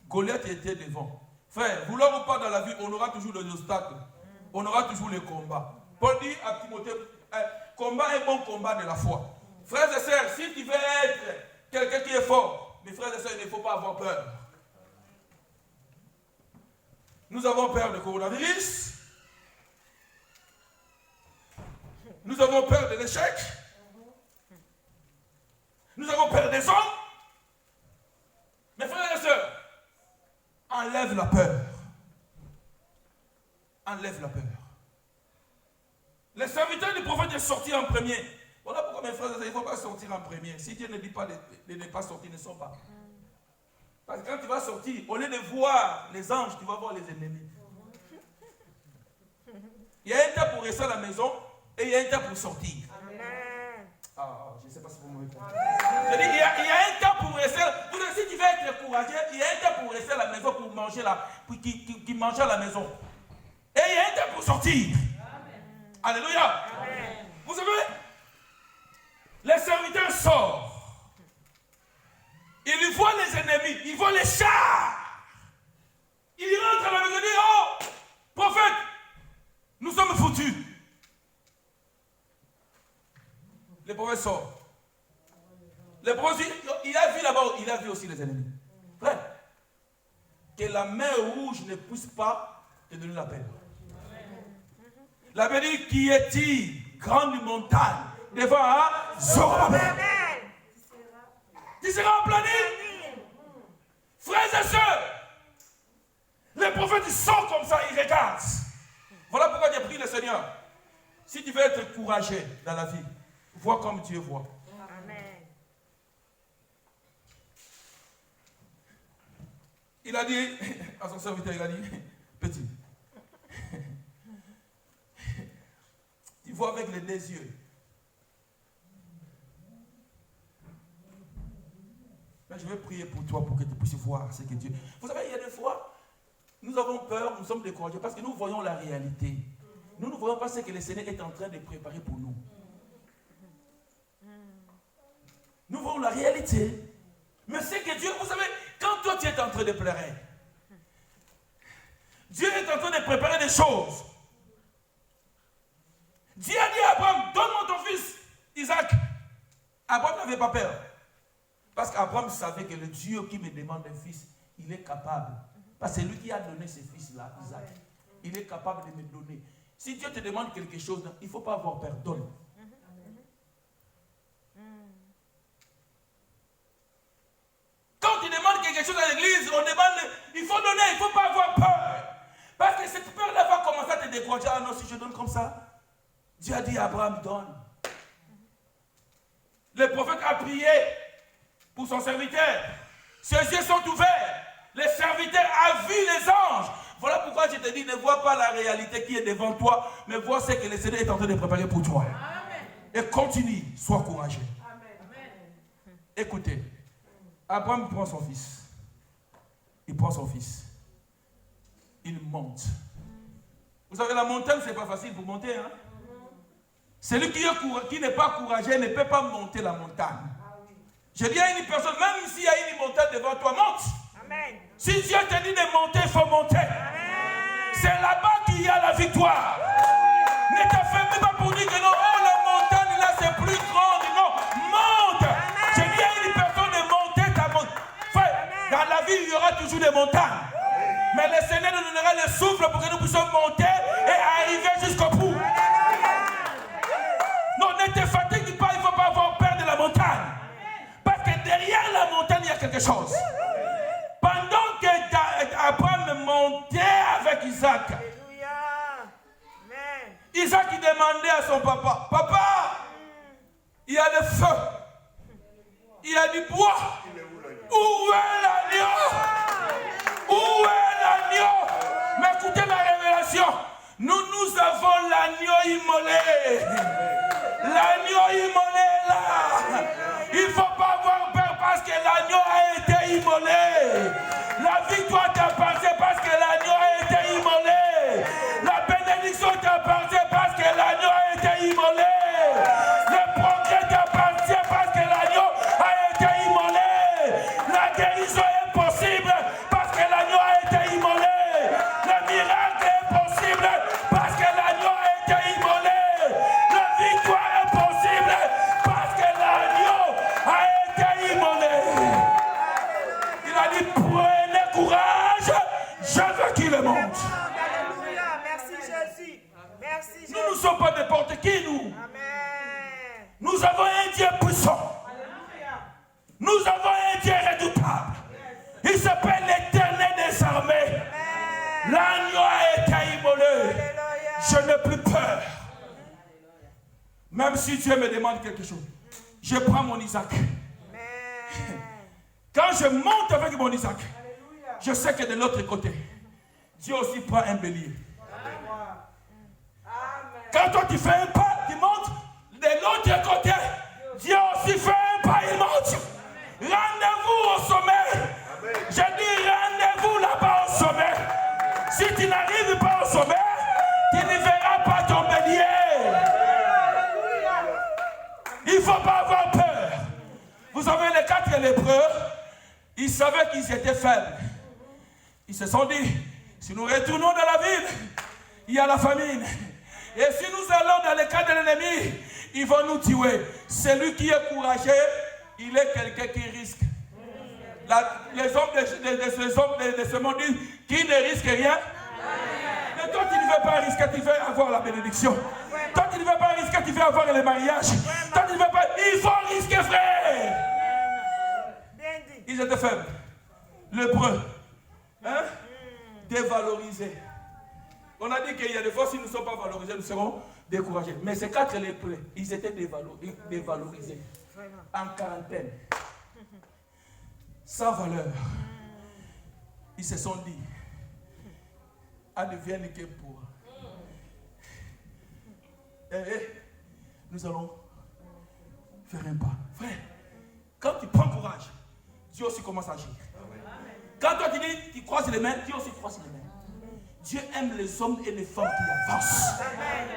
Goliath était devant. Frère, vouloir ou pas dans la vie, on aura toujours des obstacles. On aura toujours les combats. Paul dit à Timothée, combat est bon combat de la foi. Frères et sœurs, si tu veux être quelqu'un qui est fort, mes frères et sœurs, il ne faut pas avoir peur. Nous avons peur du coronavirus. Nous avons peur de l'échec. Nous avons peur des hommes. Mes frères et sœurs, enlève la peur. Enlève la peur. Les serviteurs du prophète sont sortis en premier. Voilà pourquoi mes frères et sœurs, il ne faut pas sortir en premier. Si Dieu ne dit pas de ne pas sortir, ne sors pas. Parce que quand tu vas sortir, au lieu de voir les anges, tu vas voir les ennemis. Il y a un temps pour rester à la maison et il y a un temps pour sortir.
Amen.
Je ne sais pas si vous m'avez compris. Je dis, il y a un temps pour rester. Si tu veux être courageux, il y a un temps pour rester à la maison pour manger qui mange à la maison. Et il y a un temps pour sortir. Amen. Alléluia.
Amen.
Vous savez, les serviteurs sortent. Ils voient les ennemis, ils voient les chars. Ils rentrent à la maison et disent, oh, prophète, nous sommes foutus. Le prophète sort. Le prophète, il a vu là-bas, il a vu aussi les ennemis. Frère, que la mer rouge ne puisse pas te donner la peine. La Bible dit, qui est-il, grande montagne, devant Zorobabel. Tu seras en planète. Frères et sœurs, les prophètes sont comme ça, ils regardent. Voilà pourquoi j'ai pris le Seigneur. Si tu veux être courageux dans la vie, vois comme Dieu voit.
Amen.
Il a dit à son serviteur, il a dit, petit, tu vois avec les deux yeux. Mais je vais prier pour toi pour que tu puisses voir ce que Dieu... Vous savez, il y a des fois, nous avons peur, nous sommes découragés parce que nous voyons la réalité. Nous ne voyons pas ce que le Seigneur est en train de préparer pour nous. Nous voyons la réalité. Mais c'est que Dieu, vous savez, quand toi tu es en train de pleurer, Dieu est en train de préparer des choses. Dieu a dit à Abraham, donne-moi ton fils, Isaac. Abraham n'avait pas peur. Parce qu'Abraham savait que le Dieu qui me demande un fils, il est capable. Parce que c'est lui qui a donné ce fils-là, Isaac. Il est capable de me donner. Si Dieu te demande quelque chose, il ne faut pas avoir peur, donne. Quand tu demandes quelque chose à l'église, on demande, il faut donner, il ne faut pas avoir peur. Parce que cette peur-là va commencer à te décourager. Ah non, si je donne comme ça, Dieu a dit à Abraham, donne. Le prophète a prié pour son serviteur. Ses yeux sont ouverts. Le serviteur a vu les anges. Voilà pourquoi je te dis, ne vois pas la réalité qui est devant toi, mais vois ce que le Seigneur est en train de préparer pour toi. Amen. Et continue, sois courageux. Amen. Écoutez, Abraham prend son fils. Il prend son fils. Il monte. Vous savez, la montagne, ce n'est pas facile pour monter. Hein? Celui qui n'est pas courageux ne peut pas monter la montagne. Je dis à une personne, même s'il y a une montagne devant toi, monte.
Amen.
Si Dieu te dit de monter, il faut monter. C'est là-bas qu'il y a la victoire. Ne t'affaiblis pas pour dire que non, oh, la montagne là c'est plus grande. Non, monte. Je dis à une personne de monter ta montagne. Frère, dans la vie, il y aura toujours des montagnes. Mais le Seigneur nous donnera le souffle pour que nous puissions monter et arriver jusqu'au bout. Non, ne te fatigue pas, il ne faut pas avoir peur de la montagne. Parce que derrière la montagne, il y a quelque chose. Pendant que Abraham montait avec Isaac, Isaac il demandait à son papa, papa, il y a le feu, il y a du bois, où est l'agneau? Où est l'agneau? Mais écoutez la révélation, nous avons l'agneau immolé. L'agneau immolé là. Il ne faut pas avoir peur parce que l'agneau a été immolé. La victoire t'appartient parce que l'agneau a été immolé. La bénédiction t'appartient parce que l'agneau a été immolé. Le progrès t'appartient parce que l'agneau a été immolé. La guérison est possible parce que l'agneau a été immolé. Le miracle est possible parce que l'agneau a été immolé. La victoire est possible parce que l'agneau a été immolé. Il a dit, prenez courage, je veux qu'il le monte.
Alléluia. Merci Jésus. Merci Jésus.
Nous ne sommes pas n'importe qui, nous.
Amen.
Nous avons un Dieu puissant. Nous avons un Dieu redoutable. Il s'appelle l'Éternel des armées. L'agneau a été immolé. Je n'ai plus peur. Même si Dieu me demande quelque chose, je prends mon Isaac. Quand je monte avec mon Isaac, je sais que de l'autre côté, Dieu aussi prend un bélier. Quand toi tu fais un pas, tu montes, de l'autre côté, Dieu aussi fait un pas, il monte. Rendez-vous au sommet. Je dis rendez-vous là-bas au sommet. Si tu n'arrives pas au sommet, tu ne verras pas ton bélier. Il ne faut pas avoir peur. Vous savez, les 4 lépreux, ils savaient qu'ils étaient faibles. Ils se sont dit, si nous retournons dans la ville, il y a la famine. Et si nous allons dans le camp de l'ennemi, ils vont nous tuer. Celui qui est courageux, il est quelqu'un qui risque. Les hommes de ce monde disent, qui ne risque rien. Mais toi, tu ne veux pas risquer, tu veux avoir la bénédiction. Toi, tu ne veux pas risquer, tu veux avoir le mariage. Toi, tu ne veux pas, il faut risquer, frère. Ils étaient faibles, lépreux, hein? Dévalorisés. On a dit qu'il y a des fois, si nous ne sommes pas valorisés, nous serons découragés. Mais ces 4 lépreux, ils étaient dévalorisés, en quarantaine, sans valeur. Ils se sont dit, advienne que pour. Nous allons faire un pas. Frère, quand tu prends courage, Dieu aussi commence à agir. Quand toi tu dis, tu croises les mains, Dieu aussi croise les mains. Dieu aime les hommes et les femmes qui avancent.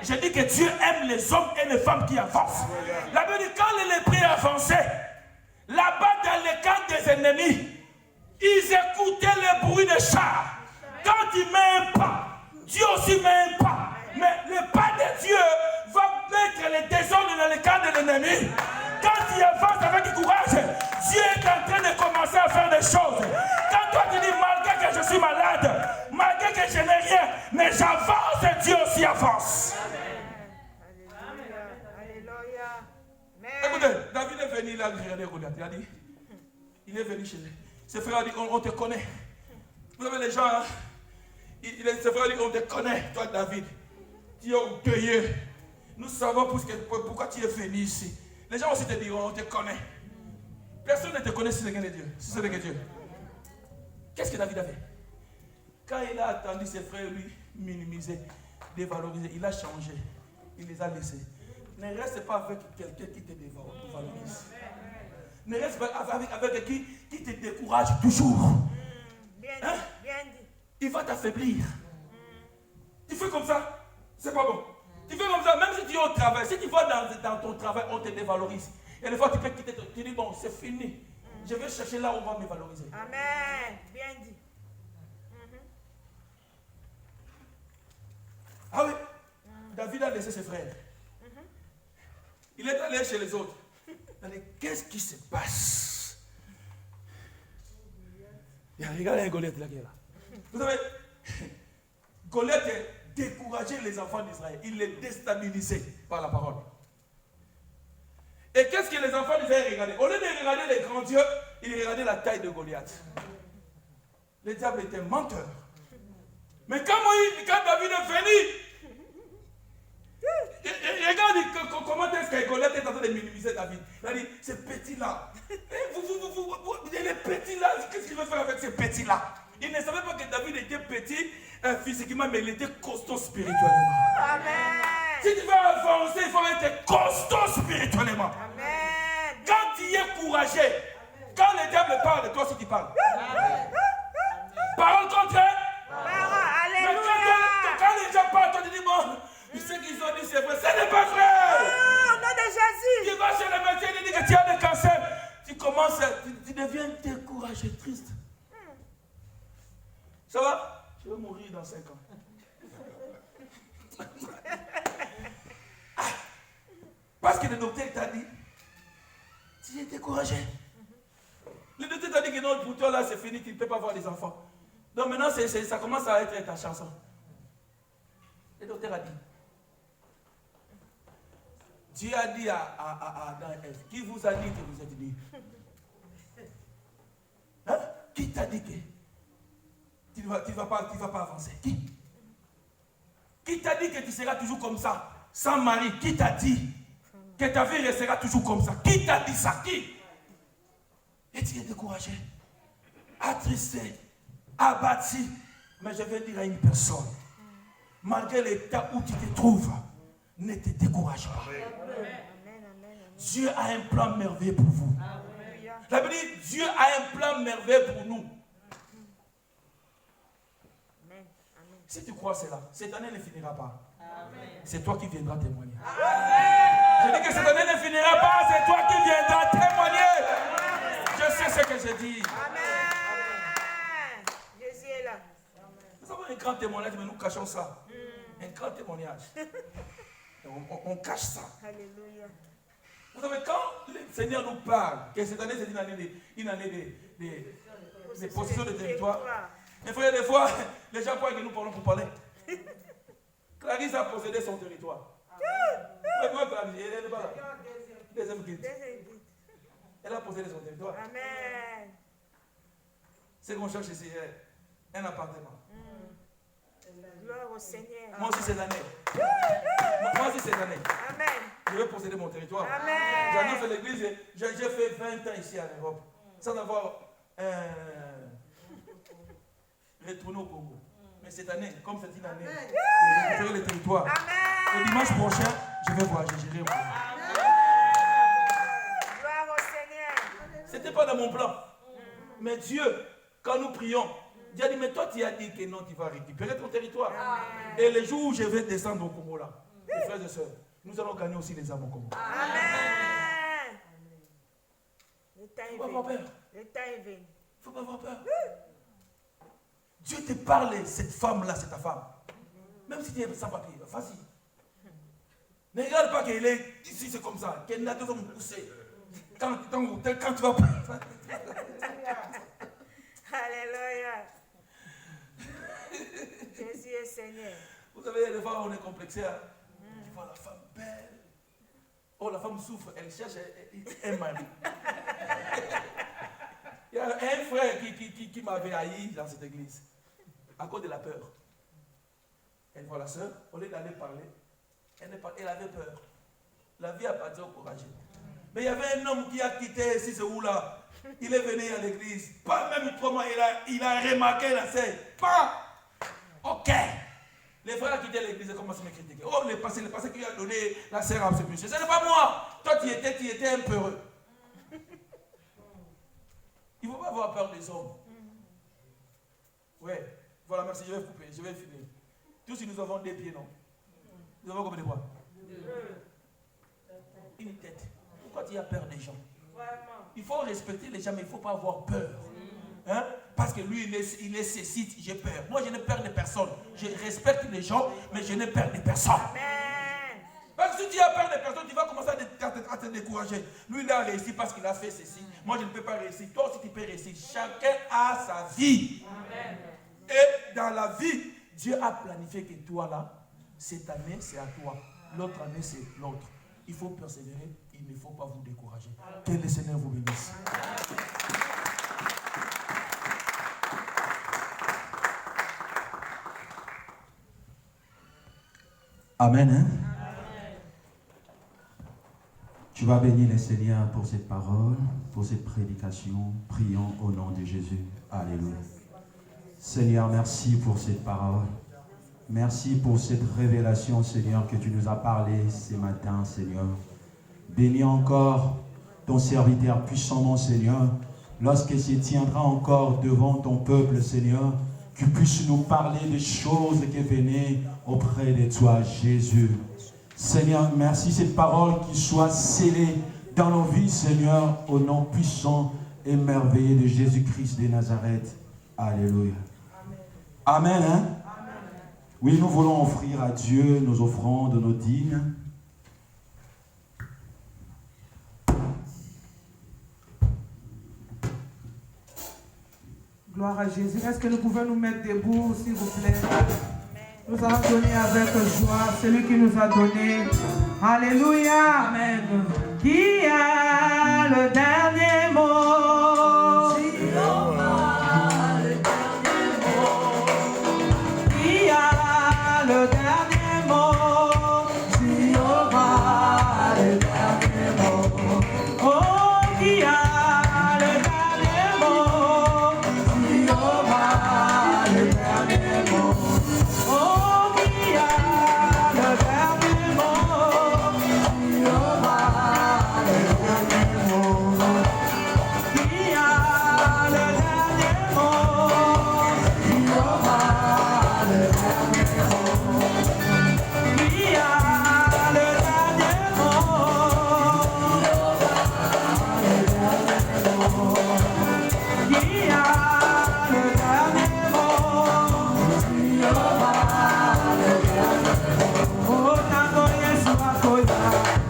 Je dis que Dieu aime les hommes et les femmes qui avancent. La Bible dit, quand les lépreux avançaient, là-bas dans le camp des ennemis, ils écoutaient le bruit des chars. Quand il met un pas, Dieu aussi met un pas. Mais le pas de Dieu va mettre les désordres dans le camp de l'ennemi. Quand il avance avec courage, Dieu est en train de commencer à faire des choses. Quand toi tu dis, malgré que je suis malade, malgré que je n'ai rien, mais j'avance et Dieu aussi avance. Écoutez, David est venu là, regarder Goliath. Il a dit, il est venu chez lui. Ses frères ont dit, on te connaît. Vous savez, les gens, hein, ses frères ont dit, on te connaît, toi David. Tu es orgueilleux. Nous savons pourquoi tu es venu ici. Les gens aussi te diront, on te connaît. Personne ne te connaît si ce n'est que Dieu. Si ce n'est que Dieu. Qu'est-ce que David a fait? Quand il a attendu ses frères lui minimiser, dévaloriser, il a changé. Il les a laissés. Ne reste pas avec quelqu'un qui te dévalorise. Ne reste pas avec qui te décourage toujours. Hein? Il va t'affaiblir. Tu fais comme ça, c'est pas bon. Tu fais comme ça, même si tu es au travail, si tu vas dans ton travail, on te dévalorise. Et des fois, tu peux quitter, tu dis, bon, c'est fini. Je vais chercher là où on va me valoriser.
Amen. Bien dit.
Ah oui, David a laissé ses frères. Il est allé chez les autres. Qu'est-ce qui se passe? Regardez Goliath là qui est là. Vous savez, Goliath décourageait les enfants d'Israël. Il les déstabilisait par la parole. Et qu'est-ce que les enfants d'Israël regardaient? Au lieu de regarder les grands dieux, ils regardaient la taille de Goliath. Le diable était menteur. Mais quand David est venu, regarde comment est-ce que Goliath est en train de minimiser David. Il a dit, ce petit-là, il est petit là, qu'est-ce qu'il veut faire avec ce petit-là? Il ne savait pas que David était petit physiquement, mais il était costaud spirituellement.
Amen.
Si tu veux avancer, il faut être costaud spirituellement.
Amen.
Quand tu es courageux, quand le diable parle de toi, si tu parles. Parole contraire.
Alléluia.
Quand les gens parlent, toi tu dis, bon, ce qu'ils ont dit, c'est vrai. Ce n'est pas vrai.
Oh, au nom de Jésus.
Tu vas chez le médecin, il dit que tu as le cancer. Tu commences, tu deviens découragé, triste. Ça va? Je vais mourir dans 5 ans. Parce que le docteur t'a dit, tu es découragé. Le docteur t'a dit que non, pour toi là c'est fini, tu ne peux pas avoir des enfants. Donc maintenant ça commence à être ta chanson. Le docteur a dit, Dieu a dit à Adam et Ève, qui vous a dit que vous êtes nés? Hein? Qui t'a dit que tu ne vas pas avancer? Qui t'a dit que tu seras toujours comme ça, sans mari? Qui t'a dit que ta vie restera toujours comme ça? Qui t'a dit ça? Qui? Et tu es découragé, attristé, abattu. Mais je vais dire à une personne, malgré l'état où tu te trouves, ne te décourage pas. Dieu a un plan merveilleux pour vous. La Bible dit, Dieu a un plan merveilleux pour nous. Si tu crois cela, cette année ne finira pas. C'est toi qui viendras témoigner. Je dis que cette année ne finira pas, c'est toi qui viendras témoigner. Je sais ce que je dis.
Amen. Jésus est là.
Nous avons un grand témoignage, mais nous cachons ça. Un grand témoignage. On cache ça.
Alléluia.
Vous savez, quand le Seigneur nous parle, que cette année c'est une année de possession de territoire. Mais frère, des fois, les gens croient que nous parlons pour parler. Clarisse a possédé son territoire. Moi, Clarisse, elle n'est pas là. Deuxième guide. Elle a possédé son territoire.
Amen.
C'est qu'on cherche ici, un appartement.
Gloire au Seigneur.
Moi aussi, cette année. Moi aussi, cette année.
Amen.
Je vais posséder mon territoire.
Amen.
J'annonce à l'église, j'ai fait 20 ans ici en Europe, sans avoir retourné au Congo. Mais cette année, comme c'est une année de récupérer le territoire, le dimanche prochain, je vais voyager, j'irai au Congo.
Gloire au Seigneur.
Ce n'était pas dans mon plan. Mais Dieu, quand nous prions, Dieu a dit, mais toi tu as dit que non, tu vas récupérer ton territoire. Et le jour où je vais descendre au Congo là, mes frères et sœurs, nous allons gagner aussi les âmes au Congo.
Amen. Le temps
Il
est
ne faut pas avoir
venu.
peur.
Le temps est venu.
Il ne faut pas avoir peur. Dieu te parle, cette femme-là, c'est ta femme. Même si tu es sans papier, vas-y. Ne regarde pas qu'elle est ici, c'est comme ça. Qu'elle n'a besoin de pousser. Quand tu vas.
Alléluia. Jésus est Seigneur.
Vous savez, des fois, on est complexé. Hein? Tu vois la femme belle. Oh, la femme souffre, elle cherche un mari. Il y a un frère qui m'avait haï dans cette église, à cause de la peur. Elle voit la soeur, au lieu d'aller parler, elle avait peur. La vie appartient au courageux. Mais il y avait un homme qui a quitté ici, ce où-là. Il est venu à l'église. Pas même 3 mois, il a remarqué la sœur. Pas. Ok. Les frères ont quitté l'église et commencent à me critiquer. Oh, le passé qui a donné la sœur à ce monsieur. Ce n'est pas moi. Toi, tu étais un peureux. Il ne faut pas avoir peur des hommes. Ouais. Voilà, merci, je vais couper, je vais finir. Tous nous avons des pieds, non? Nous avons combien de bras? Une tête. Pourquoi tu as peur des gens? Il faut respecter les gens, mais il ne faut pas avoir peur. Hein? Parce que lui, il nécessite, j'ai peur. Moi, je n'ai peur de personne. Je respecte les gens, mais je n'ai peur de personne. Parce que si tu as peur de personne, tu vas commencer à te décourager. Lui, il a réussi parce qu'il a fait ceci. Moi, je ne peux pas réussir. Toi aussi, tu peux réussir. Chacun a sa vie. Amen. Et dans la vie, Dieu a planifié que toi, là, cette année, c'est à toi. L'autre année, c'est l'autre. Il faut persévérer. Il ne faut pas vous décourager. Que le Seigneur vous bénisse.
Amen. Hein? Tu vas bénir le Seigneur pour cette parole, pour cette prédication. Prions au nom de Jésus. Alléluia. Seigneur, merci pour cette parole. Merci pour cette révélation, Seigneur, que tu nous as parlé ce matin, Seigneur. Bénis encore ton serviteur puissamment, Seigneur, lorsqu'il se tiendra encore devant ton peuple, Seigneur, qu'il puisse nous parler des choses qui venaient auprès de toi, Jésus. Seigneur, merci cette parole qui soit scellée dans nos vies, Seigneur, au nom puissant et merveilleux de Jésus-Christ de Nazareth. Alléluia. Amen. Hein? Oui, nous voulons offrir à Dieu nos offrandes, nos dîmes.
Gloire à Jésus. Est-ce que nous pouvons nous mettre debout, s'il vous plaît? Nous allons donner avec joie celui qui nous a donné. Alléluia. Amen. Qui a le dernier mot? Jéhovah, le dernier mot. Qui a le dernier mot? Jéhovah, le dernier mot. Oh, qui a le dernier mot? Jéhovah, le dernier mot. Oh, qui a le dernier mot? Jéhovah, le dernier mot. Qui a le dernier mot? Jéhovah, le dernier mot. Qui a le dernier mot? Jéhovah, le dernier mot. Qui a le dernier mot? Jéhovah, le dernier mot. Oh, tango Yesu akoya,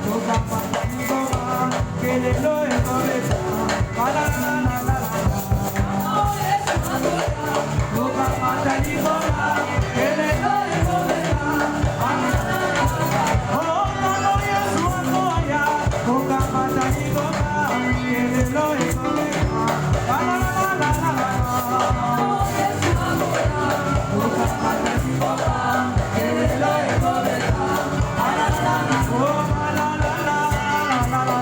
toka patangoa, kelelo ekoleta, la la la la la la. Tango Yesu akoya, toka patangoa, kelelo ekoleta, la la la la la. Oh, tango Yesu akoya, toka patangoa, kelelo ekoleta, la la la la la la. Tango Yesu akoya, toka patangoa, kelelo ekoleta, la la la la la. Oh, la la la la la la la.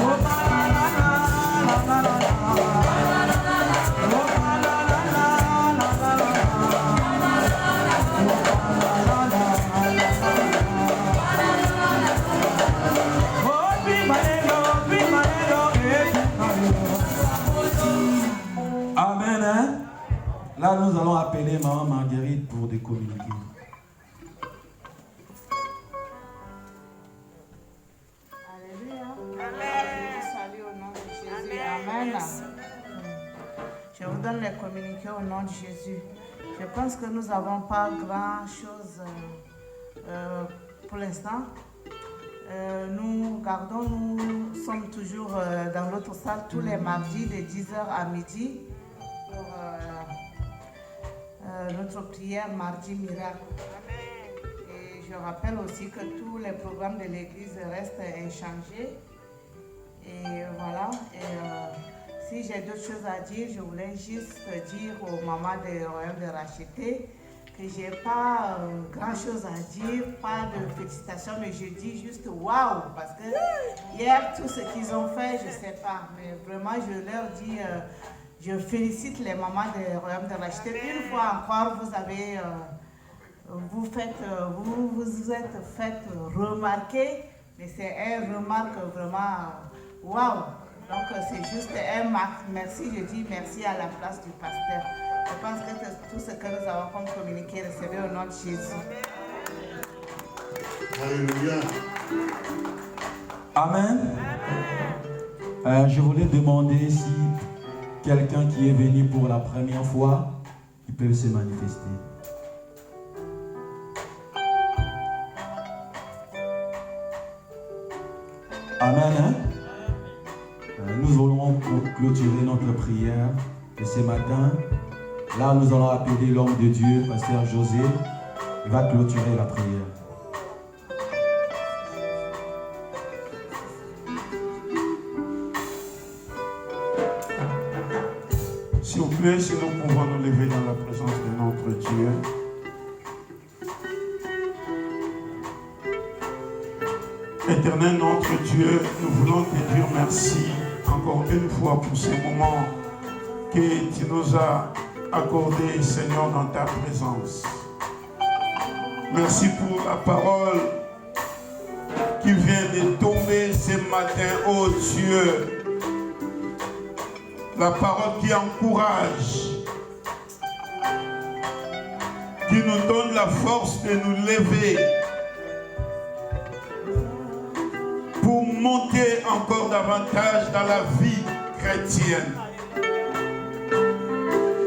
Oh, la la la la la la la.
Amen. Hein? Là, nous allons appeler Maman Marguerite pour de communiquer.
Alléluia. Je vous salue au nom de Jésus. Amen. Je vous donne les communiqués au nom de Jésus. Je pense que nous n'avons pas grand-chose pour l'instant. Nous sommes toujours dans l'autre salle tous les mardis de 10h à midi pour notre prière mardi miracle. Et je rappelle aussi que tous les programmes de l'église restent inchangés. Et voilà. Et si j'ai d'autres choses à dire, je voulais juste dire aux mamans de Royaume de Racheté que je n'ai pas grand chose à dire, pas de félicitations, mais je dis juste waouh, parce que hier, tout ce qu'ils ont fait, je ne sais pas, mais vraiment, je leur dis, je félicite les mamans de Royaume de Racheté. Une fois encore, vous vous êtes fait remarquer, mais c'est une remarque vraiment waouh. Donc c'est juste un merci, je dis merci à la place du pasteur. Je pense que tout ce que nous avons comme communiqué, recevez au nom de Jésus.
Alléluia.
Amen. Je voulais demander si quelqu'un qui est venu pour la première fois, il peut se manifester. Amen. Hein? Nous allons clôturer notre prière de ce matin. Là, nous allons appeler l'homme de Dieu, Pasteur José. Il va clôturer la prière.
S'il vous plaît, si nous pouvons nous lever dans la présence de notre Dieu. Éternel notre Dieu, nous voulons te dire merci encore une fois pour ce moment que tu nous as accordé, Seigneur, dans ta présence. Merci pour la parole qui vient de tomber ce matin, ô Dieu. La parole qui encourage, qui nous donne la force de nous lever pour monter encore davantage dans la vie chrétienne.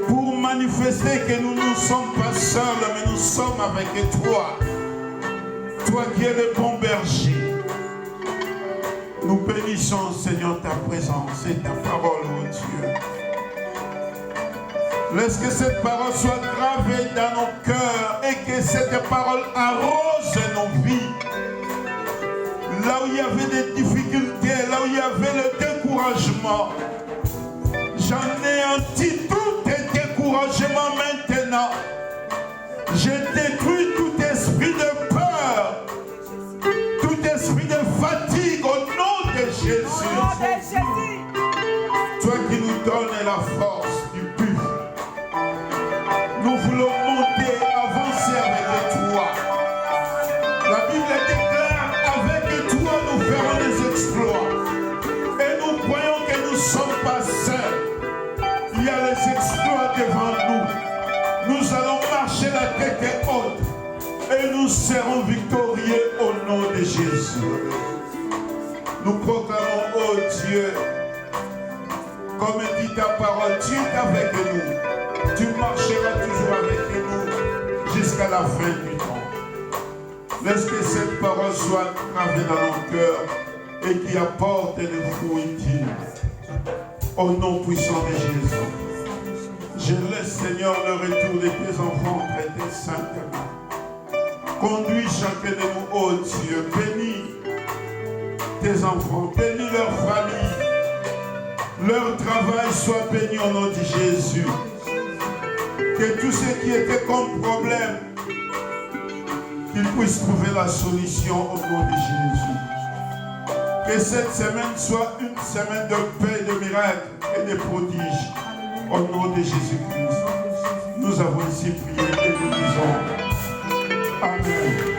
Pour manifester que nous ne sommes pas seuls, mais nous sommes avec toi. Toi qui es le bon berger. Nous bénissons, Seigneur, ta présence et ta parole, ô Dieu. Laisse que cette parole soit gravée dans nos cœurs et que cette parole arrose nos vies. Là où il y avait des difficultés, là où il y avait le découragement, j'anéantis tout découragement maintenant. Je détruis tout esprit de peur, tout esprit de fatigue au nom de Jésus. Toi qui nous donnes la force du buffle, nous voulons monter, avancer avec toi. La Bible déclare, avec toi nous ferons des exploits. Et nous croyons que nous ne sommes pas seuls. Il y a les exploits devant nous. Nous allons marcher la tête haute et nous serons victorieux au nom de Jésus. Nous proclamons, oh Dieu, comme dit ta parole, tu es avec nous. Tu marcheras toujours avec nous jusqu'à la fin du temps. Laisse que cette parole soit gravée dans nos cœurs et qui apporte les fruits dignes. Au nom puissant de Jésus. Je laisse, Seigneur, le retour de tes enfants prêtés saintement. Conduis chacun de nous, ô Dieu. Bénis tes enfants, bénis leur famille. Leur travail soit béni au nom de Jésus. Que tout ce qui était comme problème, qu'ils puissent trouver la solution au nom de Jésus. Que cette semaine soit une semaine de paix, de miracles et de prodiges. Au nom de Jésus-Christ. Nous avons ici prié et nous disons Amen.